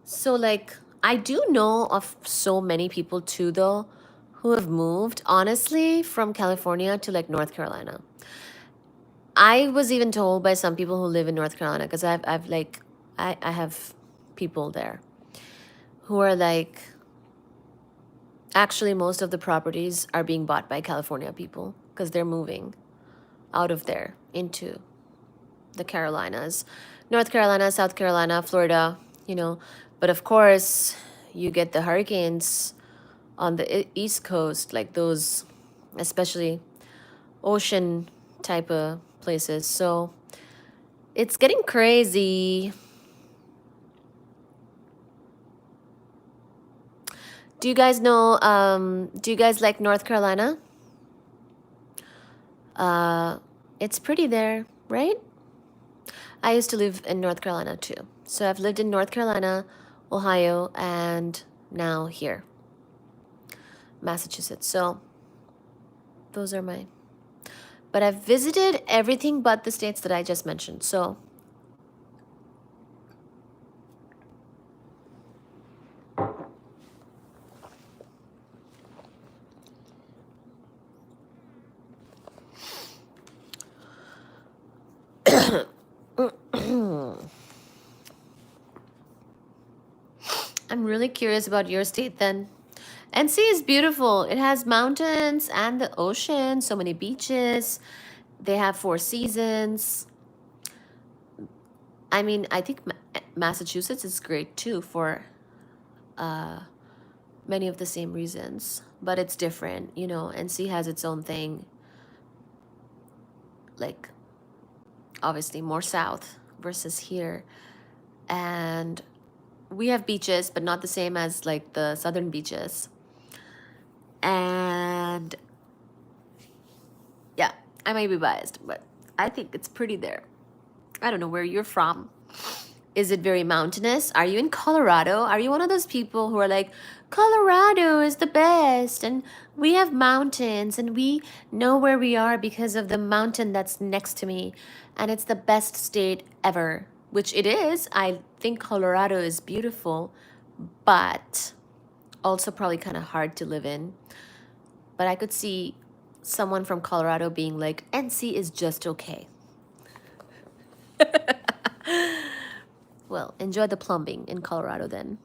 Speaker 1: So like, I do know of so many people too, though, who have moved, honestly, from California to like North Carolina. I was even told by some people who live in North Carolina, because I've like, I have people there who are like, actually, most of the properties are being bought by California people because they're moving out of there into the Carolinas, North Carolina, South Carolina, Florida, you know. But of course, you get the hurricanes on the East Coast, like those, especially ocean type of places. So it's getting crazy. Do you guys know, do you guys like North Carolina? It's pretty there, right? I used to live in North Carolina too. So I've lived in North Carolina, Ohio, and now here, Massachusetts. So those are my, but I've visited everything but the states that I just mentioned. So I'm really curious about your state then. NC is beautiful. It has mountains and the ocean, so many beaches. They have 4 seasons. I mean, I think Massachusetts is great too for many of the same reasons, but it's different. You know, NC has its own thing, like obviously more south versus here. And we have beaches, but not the same as like the southern beaches. And yeah, I may be biased, but I think it's pretty there. I don't know where you're from. Is it very mountainous? Are you in Colorado? Are you one of those people who are like, Colorado is the best and we have mountains and we know where we are because of the mountain that's next to me and it's the best state ever, which it is. I think Colorado is beautiful, but also probably kind of hard to live in. But I could see someone from Colorado being like, NC is just okay. Well, enjoy the plumbing in Colorado then.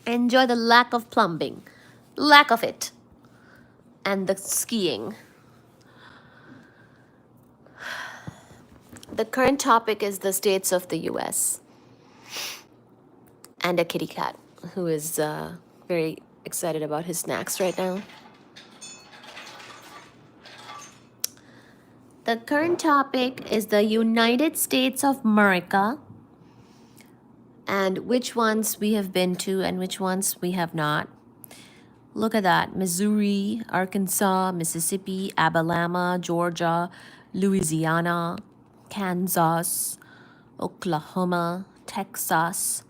Speaker 1: Enjoy the lack of plumbing, lack of it, and the skiing. The current topic is the states of the US and a kitty cat who is very excited about his snacks right now. The current topic is the United States of America and which ones we have been to and which ones we have not. Look at that. Missouri, Arkansas, Mississippi, Alabama, Georgia, Louisiana, Kansas, Oklahoma, Texas,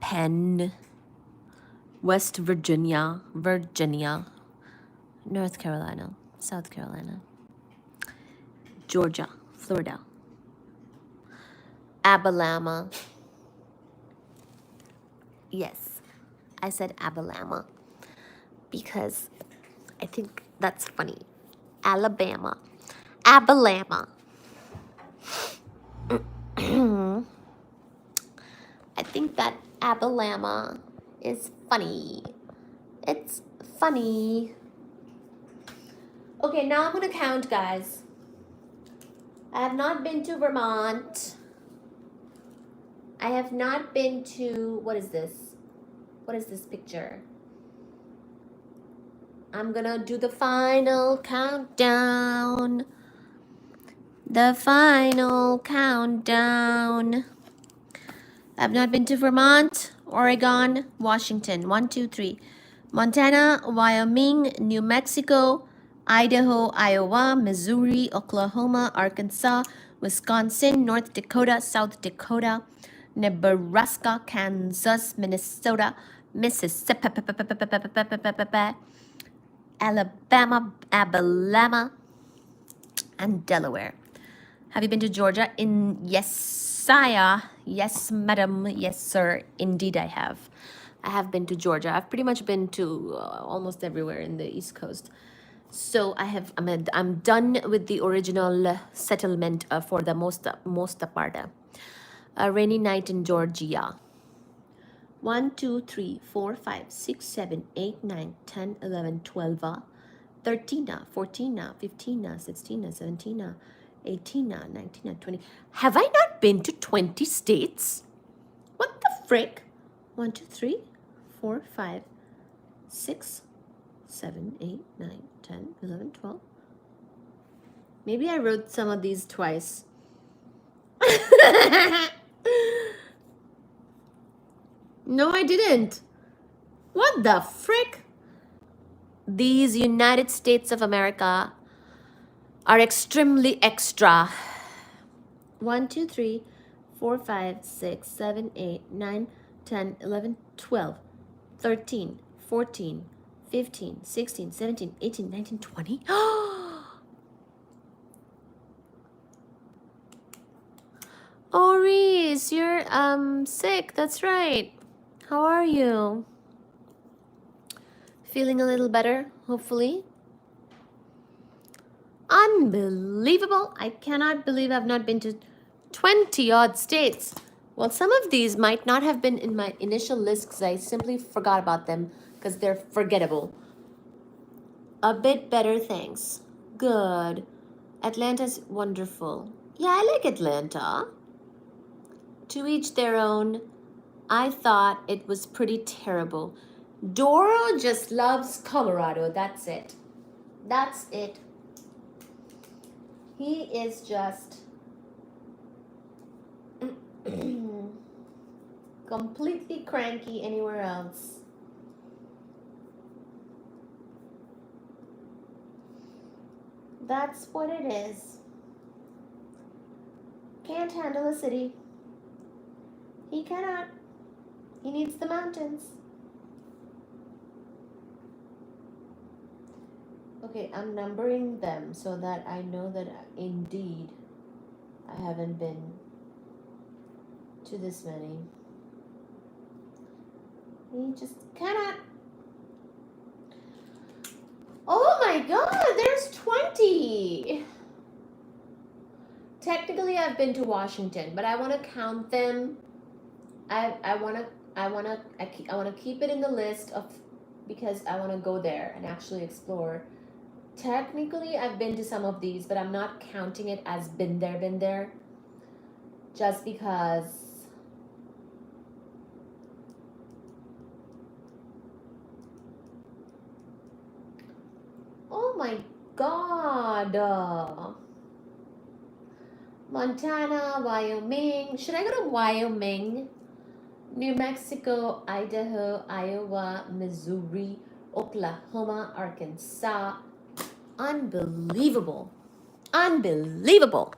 Speaker 1: Penn, West Virginia, North Carolina, South Carolina, Georgia, Florida, Alabama. Yes, I said Alabama because I think that's funny. Alabama. Alabama. I think that Alabama is funny. It's funny. Okay, now I'm gonna count, guys. I have not been to Vermont. I have not been to, what is this? What is this picture? I'm gonna do the final countdown. The final countdown. I've not been to Vermont, Oregon, Washington. 1, 2, 3. Montana, Wyoming, New Mexico, Idaho, Iowa, Missouri, Oklahoma, Arkansas, Wisconsin, North Dakota, South Dakota, Nebraska, Kansas, Minnesota, Mississippi, Alabama, and Delaware. Have you been to Georgia? Yes, sire. Yes, madam. Yes, sir. Indeed, I have. I have been to Georgia. I've pretty much been to almost everywhere in the East Coast. So I'm done with the original settlement for the most part. A rainy night in Georgia. 1, 2, 3, 4, 5, 6, 7, 8, 9, 10, 11, 12, 13, 14, 15, 16, 17, 18, 19, 20. Have I not been to 20 states? What the frick? 1, 2, 3, 4, 5, 6, 7, 8, 9, 10, 11, 12. Maybe I wrote some of these twice. No, I didn't. What the frick? These United States of America are extremely extra. 1, 2, 3, 4, 5, 6, 7, 8, 9, 10, 11, 12, 13, 14, 15, 16, 17, 18, 19, 20. Oh, Reese, you're sick. That's right. How are you? Feeling a little better, hopefully. Unbelievable. I cannot believe I've not been to 20 odd states. Well, some of these might not have been in my initial list because I simply forgot about them because they're forgettable. A bit better, thanks. Good. Atlanta's wonderful. Yeah, I like Atlanta. To each their own. I thought it was pretty terrible. Doro just loves Colorado. That's it. That's it. He is just completely cranky anywhere else. That's what it is. Can't handle a city. He cannot. He needs the mountains. Okay, I'm numbering them so that I know that indeed I haven't been to this many. He just cannot. Oh my god, there's 20! Technically, I've been to Washington, but I want to count them. I want to keep it in the list of, because I want to go there and actually explore. Technically, I've been to some of these, but I'm not counting it as been there. Just because oh my god. Montana, Wyoming. Should I go to Wyoming? New Mexico, Idaho, Iowa, Missouri, Oklahoma, Arkansas. Unbelievable. Unbelievable.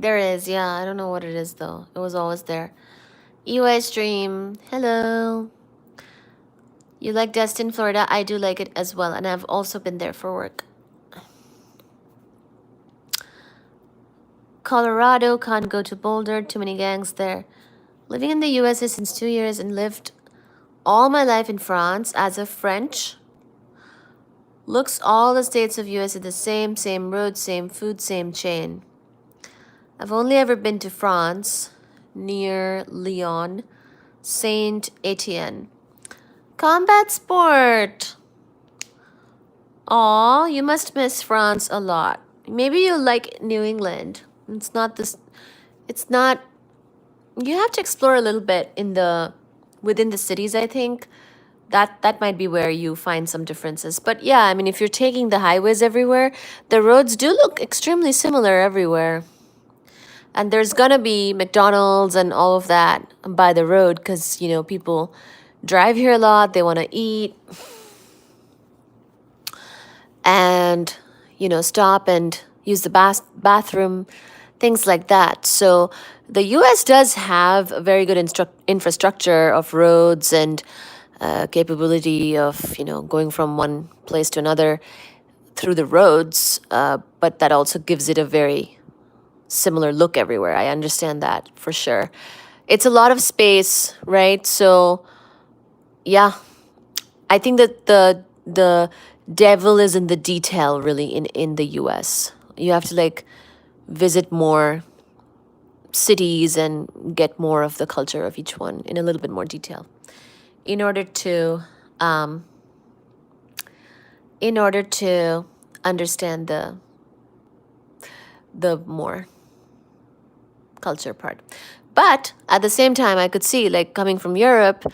Speaker 1: There is, yeah. I don't know what it is though. It was always there. EY stream. Hello. You like Destin, Florida? I do like it as well, and I've also been there for work. Colorado, can't go to Boulder, too many gangs there. Living in the USA since 2 years and lived all my life in France as a French. Looks all the states of USA the same road, same food, same chain. I've only ever been to France, near Lyon, Saint Etienne. Combat sport. Aw, you must miss France a lot. Maybe you like New England. It's not, you have to explore a little bit within the cities, I think. That might be where you find some differences. But yeah, I mean, if you're taking the highways everywhere, the roads do look extremely similar everywhere. And there's gonna be McDonald's and all of that by the road because, you know, people drive here a lot, they want to eat and, you know, stop and use the bathroom, things like that. So the US does have a very good infrastructure of roads and capability of, you know, going from one place to another through the roads, but that also gives it a very similar look everywhere. I understand that for sure. It's a lot of space, right? So yeah, I think that the devil is in the detail, really, in the US. You have to like visit more cities and get more of the culture of each one in a little bit more detail in order to in order to understand the more culture part. But at the same time, I could see, like, coming from Europe,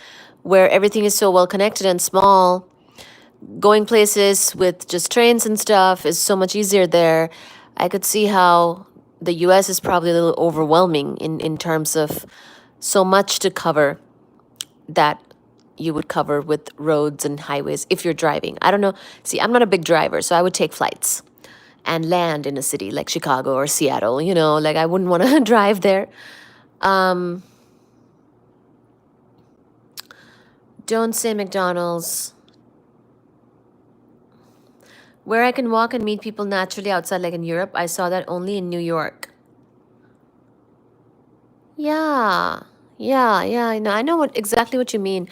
Speaker 1: where everything is so well connected and small, going places with just trains and stuff is so much easier there. I could see how the US is probably a little overwhelming in terms of so much to cover that you would cover with roads and highways if you're driving. I don't know. See, I'm not a big driver, so I would take flights and land in a city like Chicago or Seattle, like I wouldn't want to drive there. Um, don't say McDonald's. Where I can walk and meet people naturally outside, like in Europe, I saw that only in New York. Yeah, yeah. I know exactly what you mean.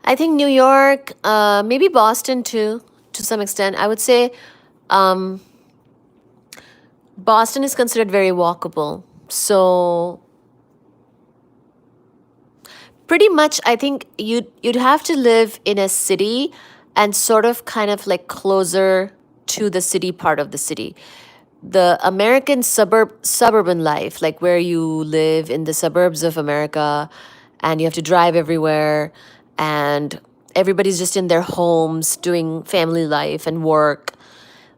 Speaker 1: I think New York, maybe Boston too, to some extent. I would say um, Boston is considered very walkable. So pretty much, I think you'd have to live in a city and sort of kind of like closer to the city part of the city. The American suburban life, like where you live in the suburbs of America and you have to drive everywhere and everybody's just in their homes doing family life and work.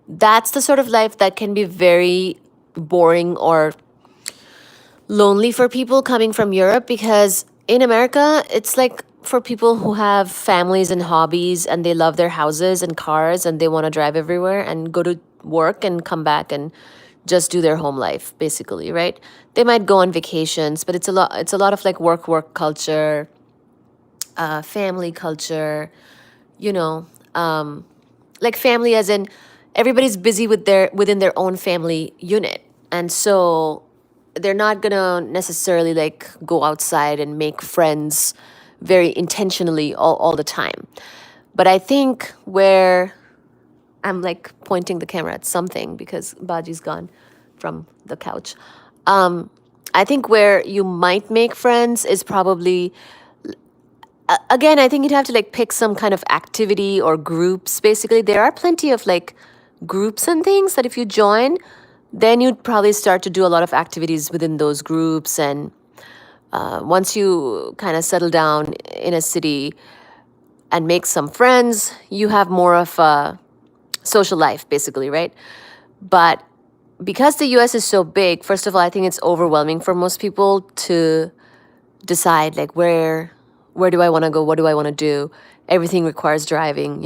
Speaker 1: That's the sort of life that can be very boring or lonely for people coming from Europe, because in America, it's like for people who have families and hobbies and they love their houses and cars and they want to drive everywhere and go to work and come back and just do their home life basically, right? They might go on vacations, but it's a lot of like work culture, family culture, you know, um, like family as in everybody's busy within their own family unit, and so they're not gonna necessarily like go outside and make friends very intentionally all the time. But I think where I'm like pointing the camera at something because Baji's gone from the couch. um I think where you might make friends is probably, again, I think you'd have to like pick some kind of activity or groups. Basically, there are plenty of like groups and things that if you join, then you'd probably start to do a lot of activities within those groups. And once you kind of settle down in a city and make some friends, you have more of a social life, basically, right? But because the US is so big, first of all, I think it's overwhelming for most people to decide like where do I want to go, what do I want to do. Everything requires driving.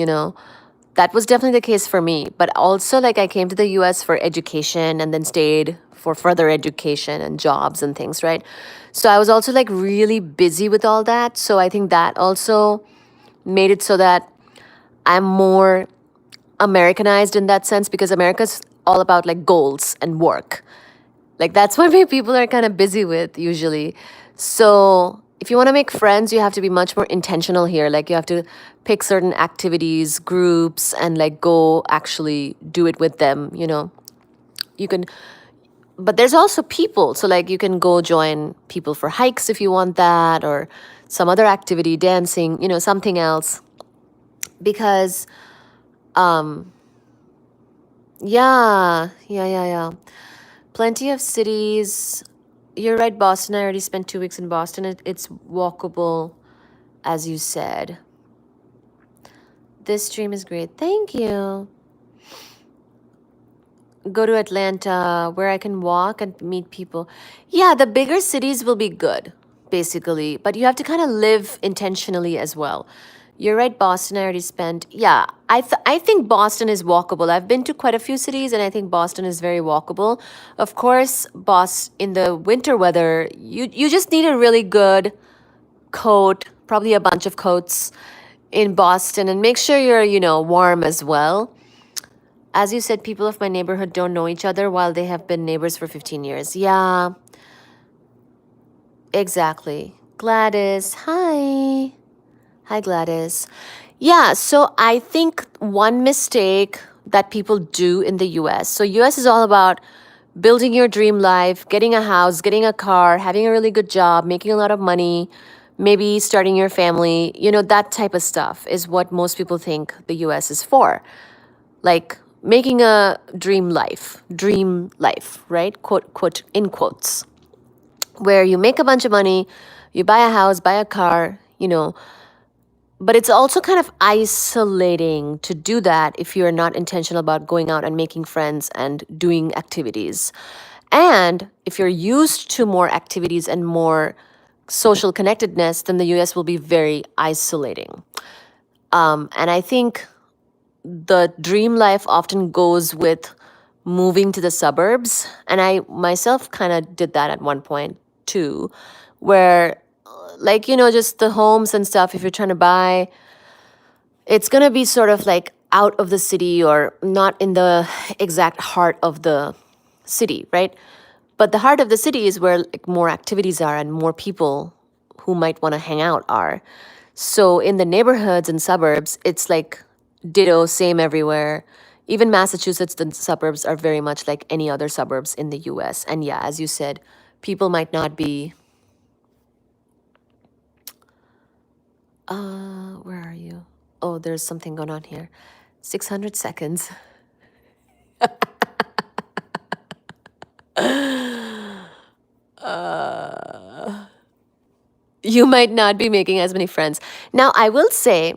Speaker 1: That was definitely the case for me, but also like I came to the US for education and then stayed for further education and jobs and things, right? So I was also like really busy with all that, so I think that also made it so that I'm more Americanized in that sense, because America's all about like goals and work. Like that's what people are kind of busy with usually. So if you want to make friends, you have to be much more intentional here. Like you have to pick certain activities, groups, and like go actually do it with them. You can, but there's also people. So like you can go join people for hikes if you want that, or some other activity, dancing, something else. Because, um, yeah. Plenty of cities. You're right, Boston. I already spent 2 weeks in Boston. It's walkable, as you said. This stream is great. Thank you. Go to Atlanta, where I can walk and meet people. Yeah, the bigger cities will be good, basically. But you have to kind of live intentionally as well. You're right, Boston. I already spent. Yeah, I think Boston is walkable. I've been to quite a few cities, and I think Boston is very walkable. Of course, in the winter weather, you just need a really good coat, probably a bunch of coats in Boston, and make sure you're, warm as well. As you said, people of my neighborhood don't know each other while they have been neighbors for 15 years. Yeah, exactly. Gladys, hi. Hi, Gladys. Yeah, so I think one mistake that people do in the US, so US is all about building your dream life, getting a house, getting a car, having a really good job, making a lot of money, maybe starting your family, that type of stuff is what most people think the US is for. like making a dream life, right? Quote in quotes, where you make a bunch of money, you buy a house, buy a car, but it's also kind of isolating to do that if you're not intentional about going out and making friends and doing activities. And if you're used to more activities and more social connectedness, then the US will be very isolating. And I think the dream life often goes with moving to the suburbs. And I myself kind of did that at one point too, where, like, just the homes and stuff, if you're trying to buy, it's going to be sort of like out of the city or not in the exact heart of the city, right? But the heart of the city is where like more activities are and more people who might want to hang out are. So in the neighborhoods and suburbs, it's like ditto, same everywhere. Even Massachusetts, the suburbs are very much like any other suburbs in the US. And yeah, as you said, people might not be. Where are you? Oh, there's something going on here. 600 seconds. You might not be making as many friends. Now, I will say,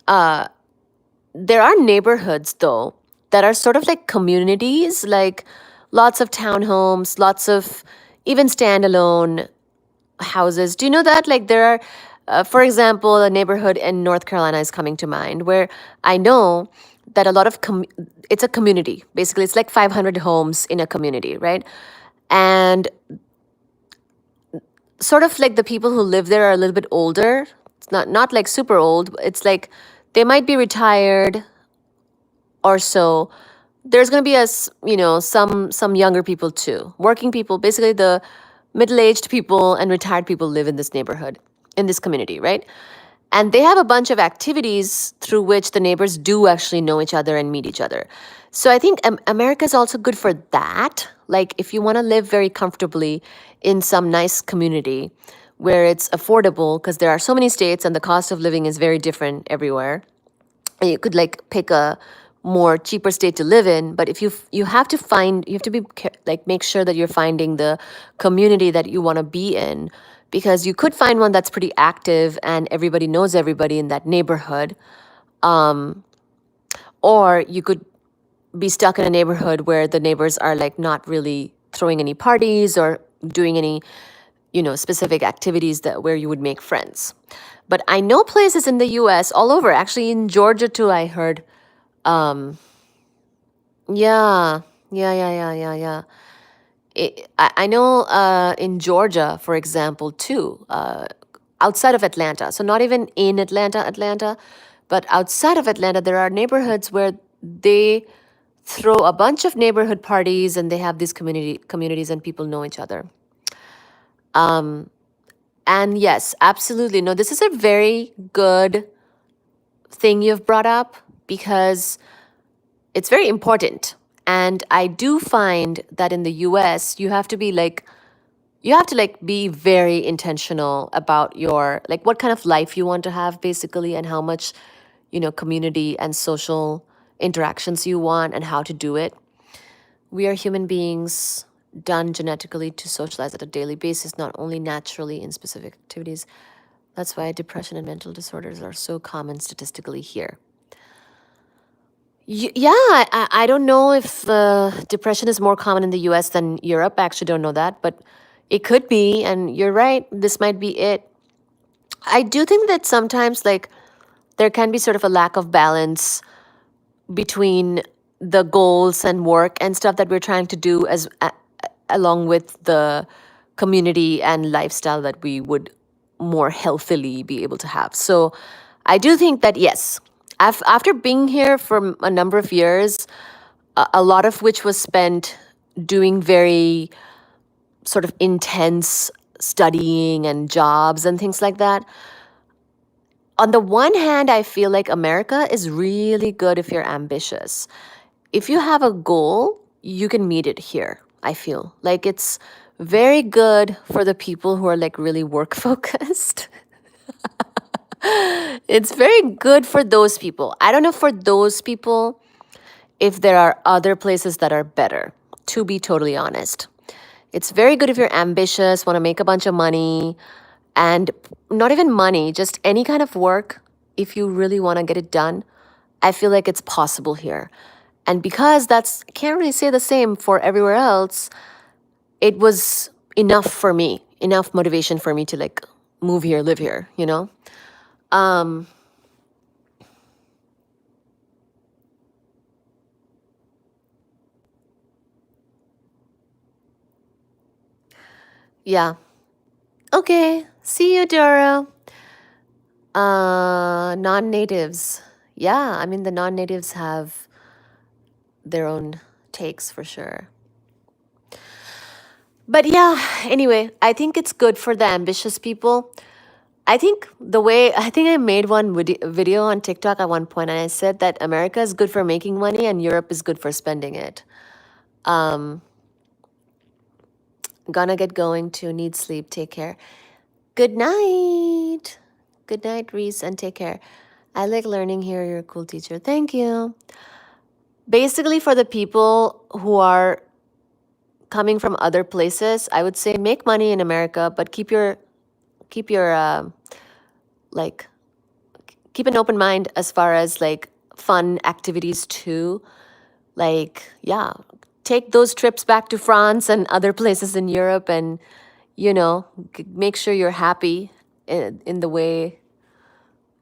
Speaker 1: there are neighborhoods, though, that are sort of like communities, like lots of townhomes, lots of even standalone houses. Do you know that? Like there are, for example, a neighborhood in North Carolina is coming to mind where I know that a lot of, it's a community. Basically, it's like 500 homes in a community, right? And sort of like the people who live there are a little bit older. It's not like super old. It's like they might be retired or so. There's going to be some younger people too. Working people, basically the middle-aged people and retired people live in this neighborhood, in this community, right? And they have a bunch of activities through which the neighbors do actually know each other and meet each other. So I think America is also good for that. Like if you want to live very comfortably in some nice community where it's affordable, because there are so many states and the cost of living is very different everywhere. And you could like pick a more cheaper state to live in, but if you have to be like make sure that you're finding the community that you want to be in, because you could find one that's pretty active and everybody knows everybody in that neighborhood, or you could be stuck in a neighborhood where the neighbors are like not really throwing any parties or doing any specific activities that where you would make friends. But I know places in the US all over, actually in Georgia too, I heard. Yeah, yeah. I know in Georgia, for example, too, outside of Atlanta, so not even in Atlanta, but outside of Atlanta, there are neighborhoods where they throw a bunch of neighborhood parties and they have these communities and people know each other. And yes, absolutely. No, this is a very good thing you've brought up because it's very important. And I do find that in the US, you have to be very intentional about your, like what kind of life you want to have basically and how much, community and social interactions you want and how to do it. We are human beings done genetically to socialize at a daily basis, not only naturally in specific activities. That's why depression and mental disorders are so common statistically here. Yeah, I don't know if depression is more common in the US than Europe. I actually don't know that, but it could be. And you're right, this might be it. I do think that sometimes, like, there can be sort of a lack of balance between the goals and work and stuff that we're trying to do along with the community and lifestyle that we would more healthily be able to have. So I do think that, yes, after being here for a number of years, a lot of which was spent doing very sort of intense studying and jobs and things like that. On the one hand, I feel like America is really good if you're ambitious. If you have a goal, you can meet it here, I feel. Like it's very good for the people who are like really work focused. It's very good for those people. I don't know for those people if there are other places that are better, to be totally honest. It's very good if you're ambitious, want to make a bunch of money, and not even money, just any kind of work. If you really want to get it done, I feel like it's possible here. And because that's, can't really say the same for everywhere else, it was enough for me, enough motivation for me to like move here, live here, you know? Um, yeah. Okay. See you, Doro. Non-natives. Yeah, I mean the non-natives have their own takes for sure. But yeah, anyway, I think it's good for the ambitious people. I think I made one video on TikTok at one point, and I said that America is good for making money and Europe is good for spending it. Um, gonna get going to need sleep. Take care. Good night. Good night, Reese, and take care. I like learning here. You're a cool teacher. Thank you. Basically, for the people who are coming from other places, I would say make money in America, but keep your like keep an open mind as far as like fun activities too. Like, yeah, take those trips back to France and other places in Europe, and you know, make sure you're happy in the way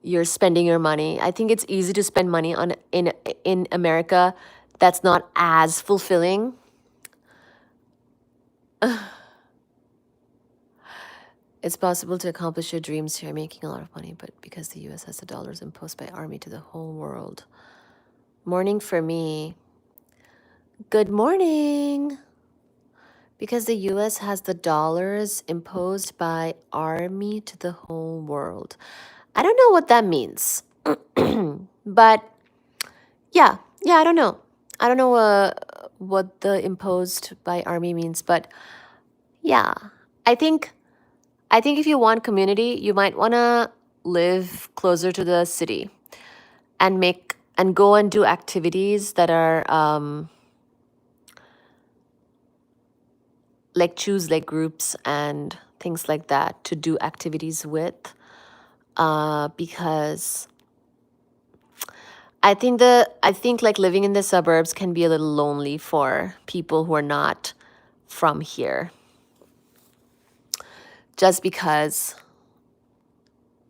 Speaker 1: you're spending your money. I think it's easy to spend money on in America that's not as fulfilling. It's possible to accomplish your dreams here making a lot of money, but because the US has the dollars imposed by army to the whole world. Morning for me. Good morning. Because the US has the dollars imposed by army to the whole world. I don't know what that means. But yeah, I don't know. I don't know what the imposed by army means, but yeah, I think if you want community, you might want to live closer to the city and go and do activities that are like choose like groups and things like that to do activities with, because I think like living in the suburbs can be a little lonely for people who are not from here, just because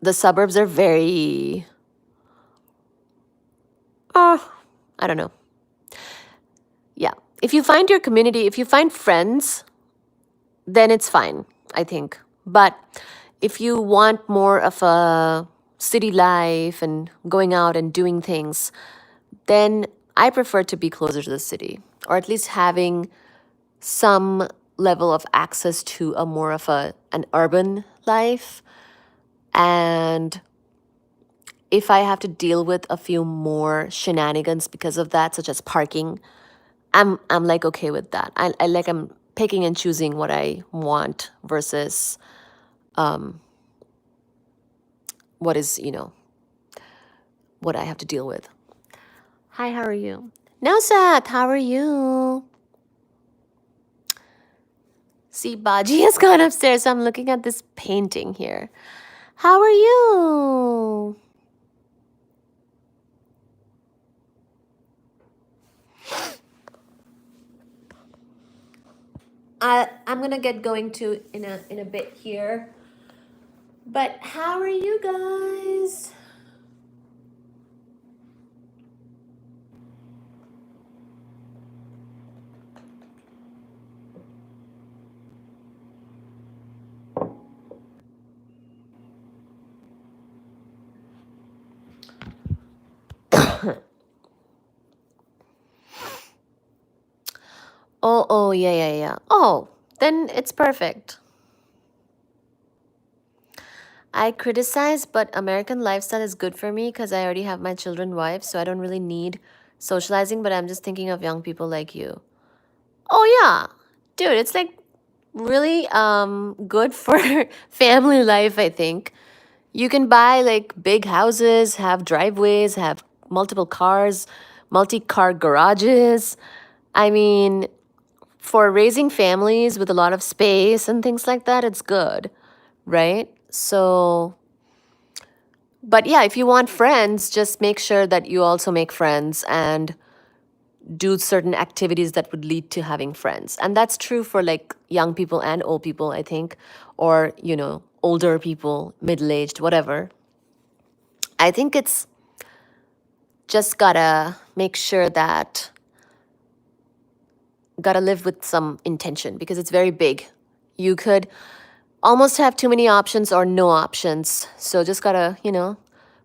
Speaker 1: the suburbs are very I don't know. Yeah, if you find your community, if you find friends, then it's fine, I think. But if you want more of a city life and going out and doing things, then I prefer to be closer to the city, or at least having some level of access to a more of an urban life. And if I have to deal with a few more shenanigans because of that, such as parking, I'm like okay with that. I like I'm picking and choosing what I want versus what is, what I have to deal with. Hi, how are you? Nausat, how are you? See, Baji has gone upstairs, so I'm looking at this painting here. How are you? I'm gonna get going to in a bit here. But how are you guys? Oh, yeah. Oh, then it's perfect. I criticize, but American lifestyle is good for me because I already have my children, wife, so I don't really need socializing, but I'm just thinking of young people like you. Oh yeah. Dude, it's like really good for family life, I think. You can buy like big houses, have driveways, have multiple cars, multi-car garages. I mean, for raising families with a lot of space and things like that, it's good, right? So, but yeah, if you want friends, just make sure that you also make friends and do certain activities that would lead to having friends. And that's true for like young people and old people, I think, or, older people, middle-aged, whatever. I think it's just gotta make sure that gotta live with some intention because it's very big. You could almost have too many options or no options. So just gotta,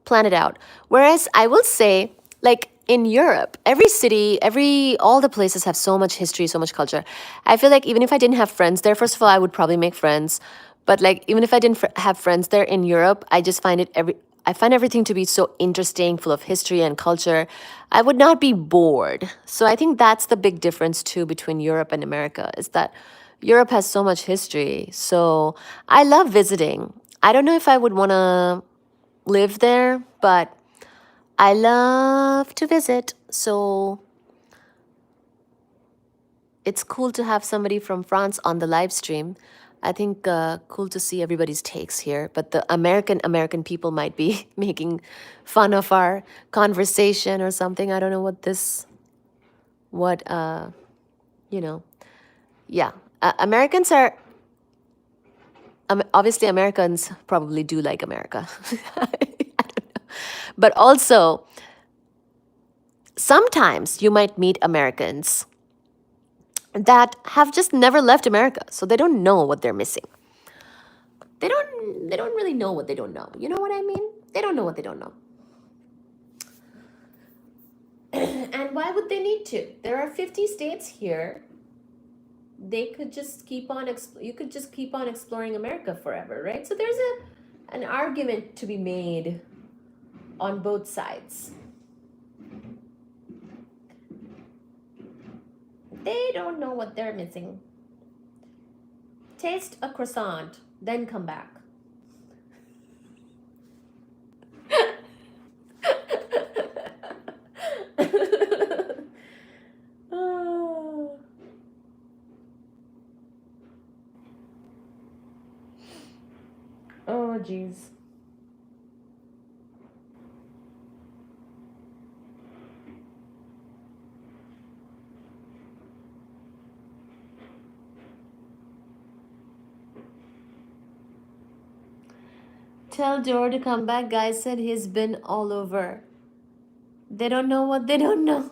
Speaker 1: plan it out. Whereas I will say, like in Europe, every city, all the places have so much history, so much culture. I feel like even if I didn't have friends there, first of all, I would probably make friends. But like even if I didn't have friends there in Europe, I find everything to be so interesting, full of history and culture. I would not be bored. So I think that's the big difference too between Europe and America is that Europe has so much history. So I love visiting. I don't know if I would want to live there, but I love to visit. So it's cool to have somebody from France on the live stream. I think cool to see everybody's takes here, but the American people might be making fun of our conversation or something. I don't know you know, yeah. Americans are obviously Americans probably do like America. I don't know. But also sometimes you might meet Americans that have just never left America, so they don't know what they're missing. They don't really know what they don't know. You know what I mean? They don't know what they don't know. And why would they need to? There are 50 states here. They could just keep on you could just keep on exploring America forever, right? So there's an argument to be made on both sides. They don't know what they're missing. Taste a croissant, then come back. Oh, oh, geez. Tell Dor to come back. Guy said he's been all over. They don't know what they don't know.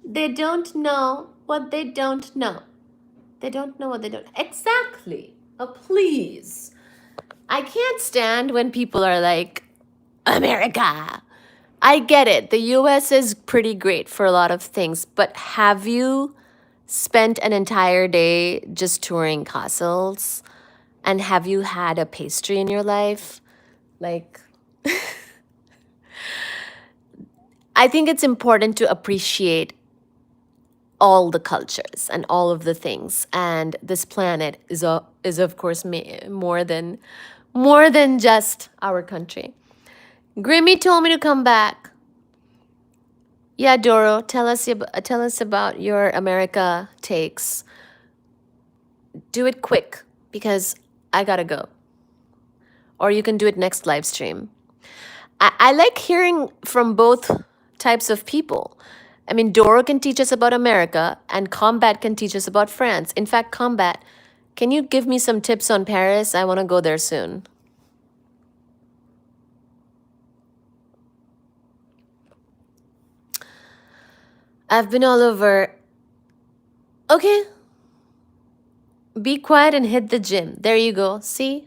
Speaker 1: They don't know what they don't know. They don't know what they don't. Exactly. Oh, please. I can't stand when people are like, America. I get it. The US is pretty great for a lot of things, but have you spent an entire day just touring castles? And have you had a pastry in your life? Like, I think it's important to appreciate all the cultures and all of the things. And this planet is of course more than just our country. Grimmy told me to come back. Yeah, Doro, tell us about your America takes. Do it quick because I gotta go. Or you can do it next live stream. I like hearing from both types of people. I mean, Doro can teach us about America, and Combat can teach us about France. In fact, Combat, can you give me some tips on Paris? I want to go there soon. I've been all over. Okay. Be quiet and hit the gym. There you go. See?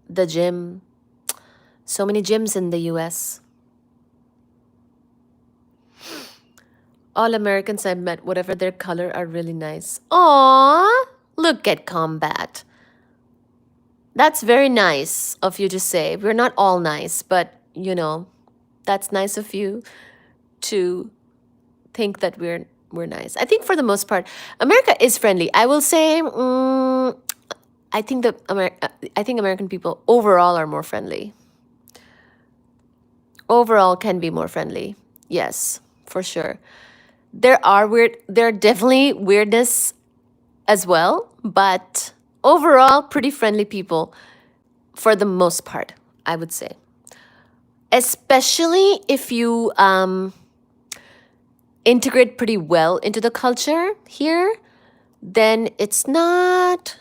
Speaker 1: The gym. So many gyms in the US. All Americans I've met, whatever their color, are really nice. Aww, look at Combat. That's very nice of you to say. We're not all nice, but that's nice of you to think that we're nice. I think for the most part, America is friendly. I will say, I think American people overall are more friendly. Overall can be more friendly. Yes, for sure. There are definitely weirdness as well, but overall, pretty friendly people for the most part, I would say. Especially if you integrate pretty well into the culture here, then it's not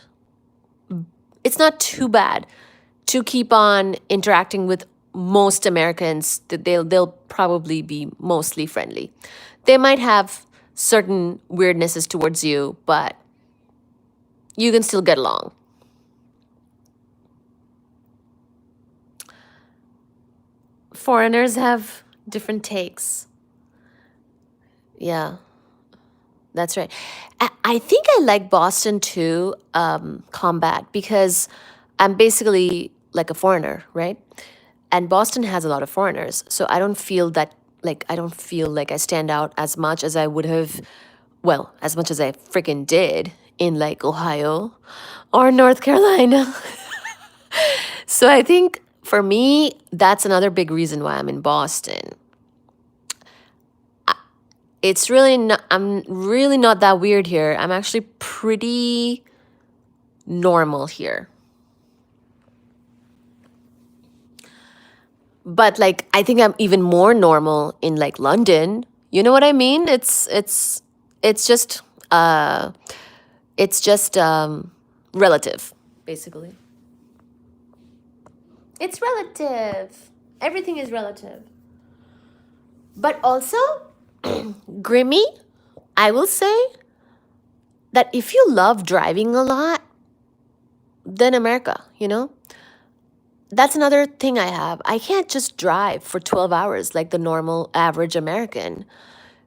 Speaker 1: too bad to keep on interacting with most Americans. They'll probably be mostly friendly. They might have certain weirdnesses towards you, but you can still get along. Foreigners have different takes. Yeah, that's right. I think I like Boston too, combat, because I'm basically like a foreigner, right? And Boston has a lot of foreigners, so I don't feel like I stand out as much as I would have, well, as much as I freaking did in like Ohio or North Carolina. So I think for me, that's another big reason why I'm in Boston. It's really not, I'm really not that weird here. I'm actually pretty normal here. But like I think I'm even more normal in like London. You know what I mean? It's just uh it's just relative, basically. It's relative. Everything is relative. But also, Grimmy, I will say that if you love driving a lot, then America, you know? That's another thing I have. I can't just drive for 12 hours like the normal average American.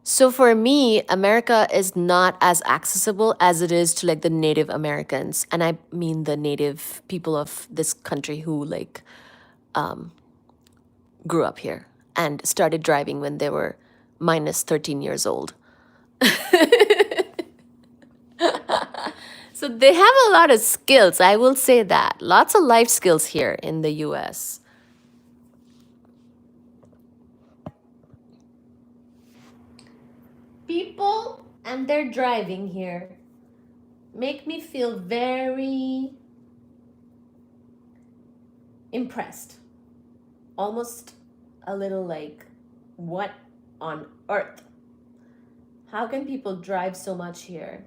Speaker 1: So for me, America is not as accessible as it is to like the Native Americans. And I mean the native people of this country who like grew up here and started driving when they were minus 13 years old. So they have a lot of skills, I will say that. Lots of life skills here in the US. People and their driving here make me feel very impressed. Almost a little like, what on earth? How can people drive so much here?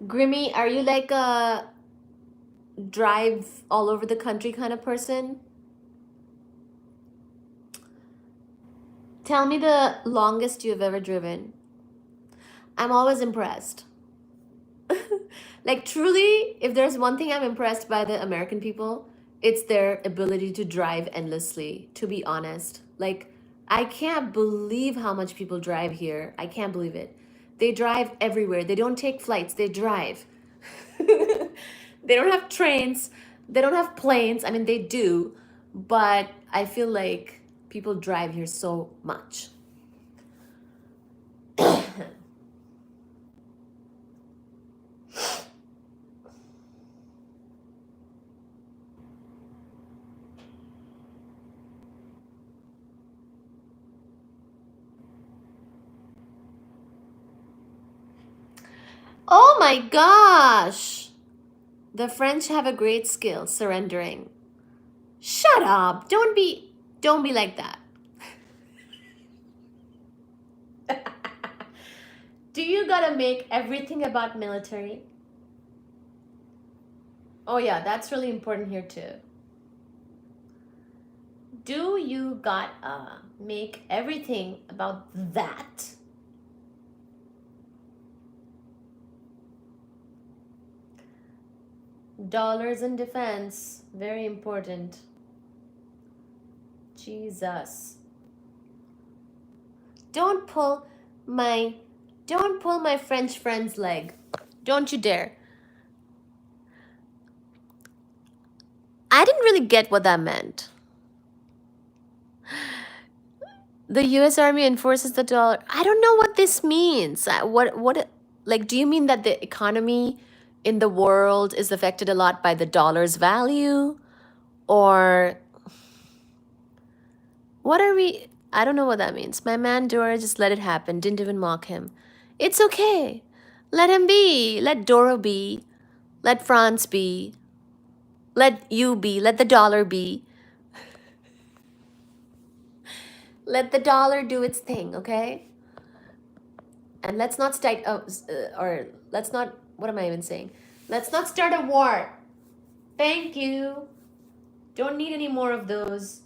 Speaker 1: Grimmy, are you like a drive all over the country kind of person? Tell me the longest you've ever driven. I'm always impressed. Like, truly, if there's one thing I'm impressed by the American people, it's their ability to drive endlessly, to be honest. Like, I can't believe how much people drive here. I can't believe it. They drive everywhere. They don't take flights, they drive. They don't have trains, they don't have planes. I mean, they do, but I feel like people drive here so much. Oh my gosh! The French have a great skill surrendering. Shut up. Don't be like that. Do you gotta make everything about military? Oh yeah, that's really important here too. Do you gotta make everything about that? Dollars and defense, very important. Jesus. Don't pull my don't pull my French friend's leg. Don't you dare. I didn't really get what that meant. The U.S. Army enforces the dollar. I don't know what this means. What, like, do you mean that the economy in the world is affected a lot by the dollar's value? Or what are we? I don't know what that means. My man Dora just let it happen, didn't even mock him. It's okay. Let him be. Let Dora be. Let France be. Let you be. Let the dollar be. Let the dollar do its thing, okay? And let's not start, or let's not, what am I even saying? Let's not start a war. Thank you. Don't need any more of those.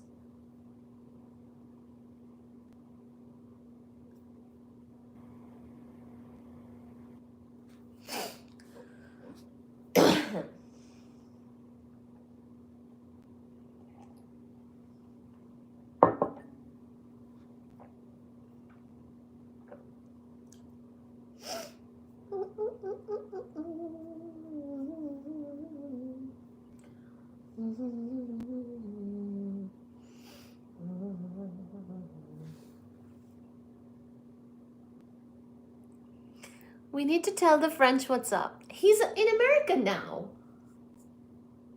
Speaker 1: We need to tell the French what's up. He's in America now.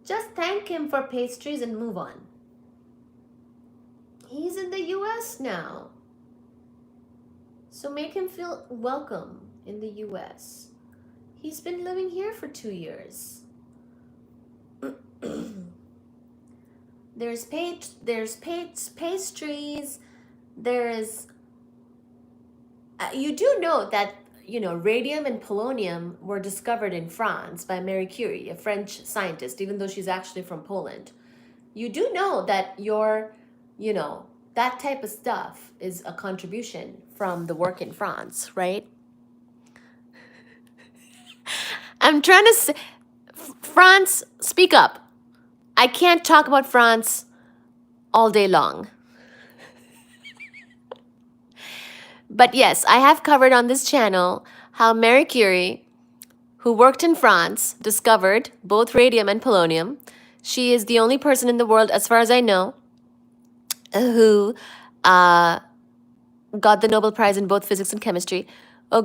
Speaker 1: Just thank him for pastries and move on. He's in the US now. So make him feel welcome in the US. He's been living here for 2 years. There's pastries. There's you do know that, you know, radium and polonium were discovered in France by Marie Curie, a French scientist, even though she's actually from Poland. You do know that you know, that type of stuff is a contribution from the work in France, right? I'm trying to say, France, speak up. I can't talk about France all day long. But yes, I have covered on this channel how Marie Curie, who worked in France, discovered both radium and polonium. She is the only person in the world, as far as I know, who got the Nobel Prize in both physics and chemistry.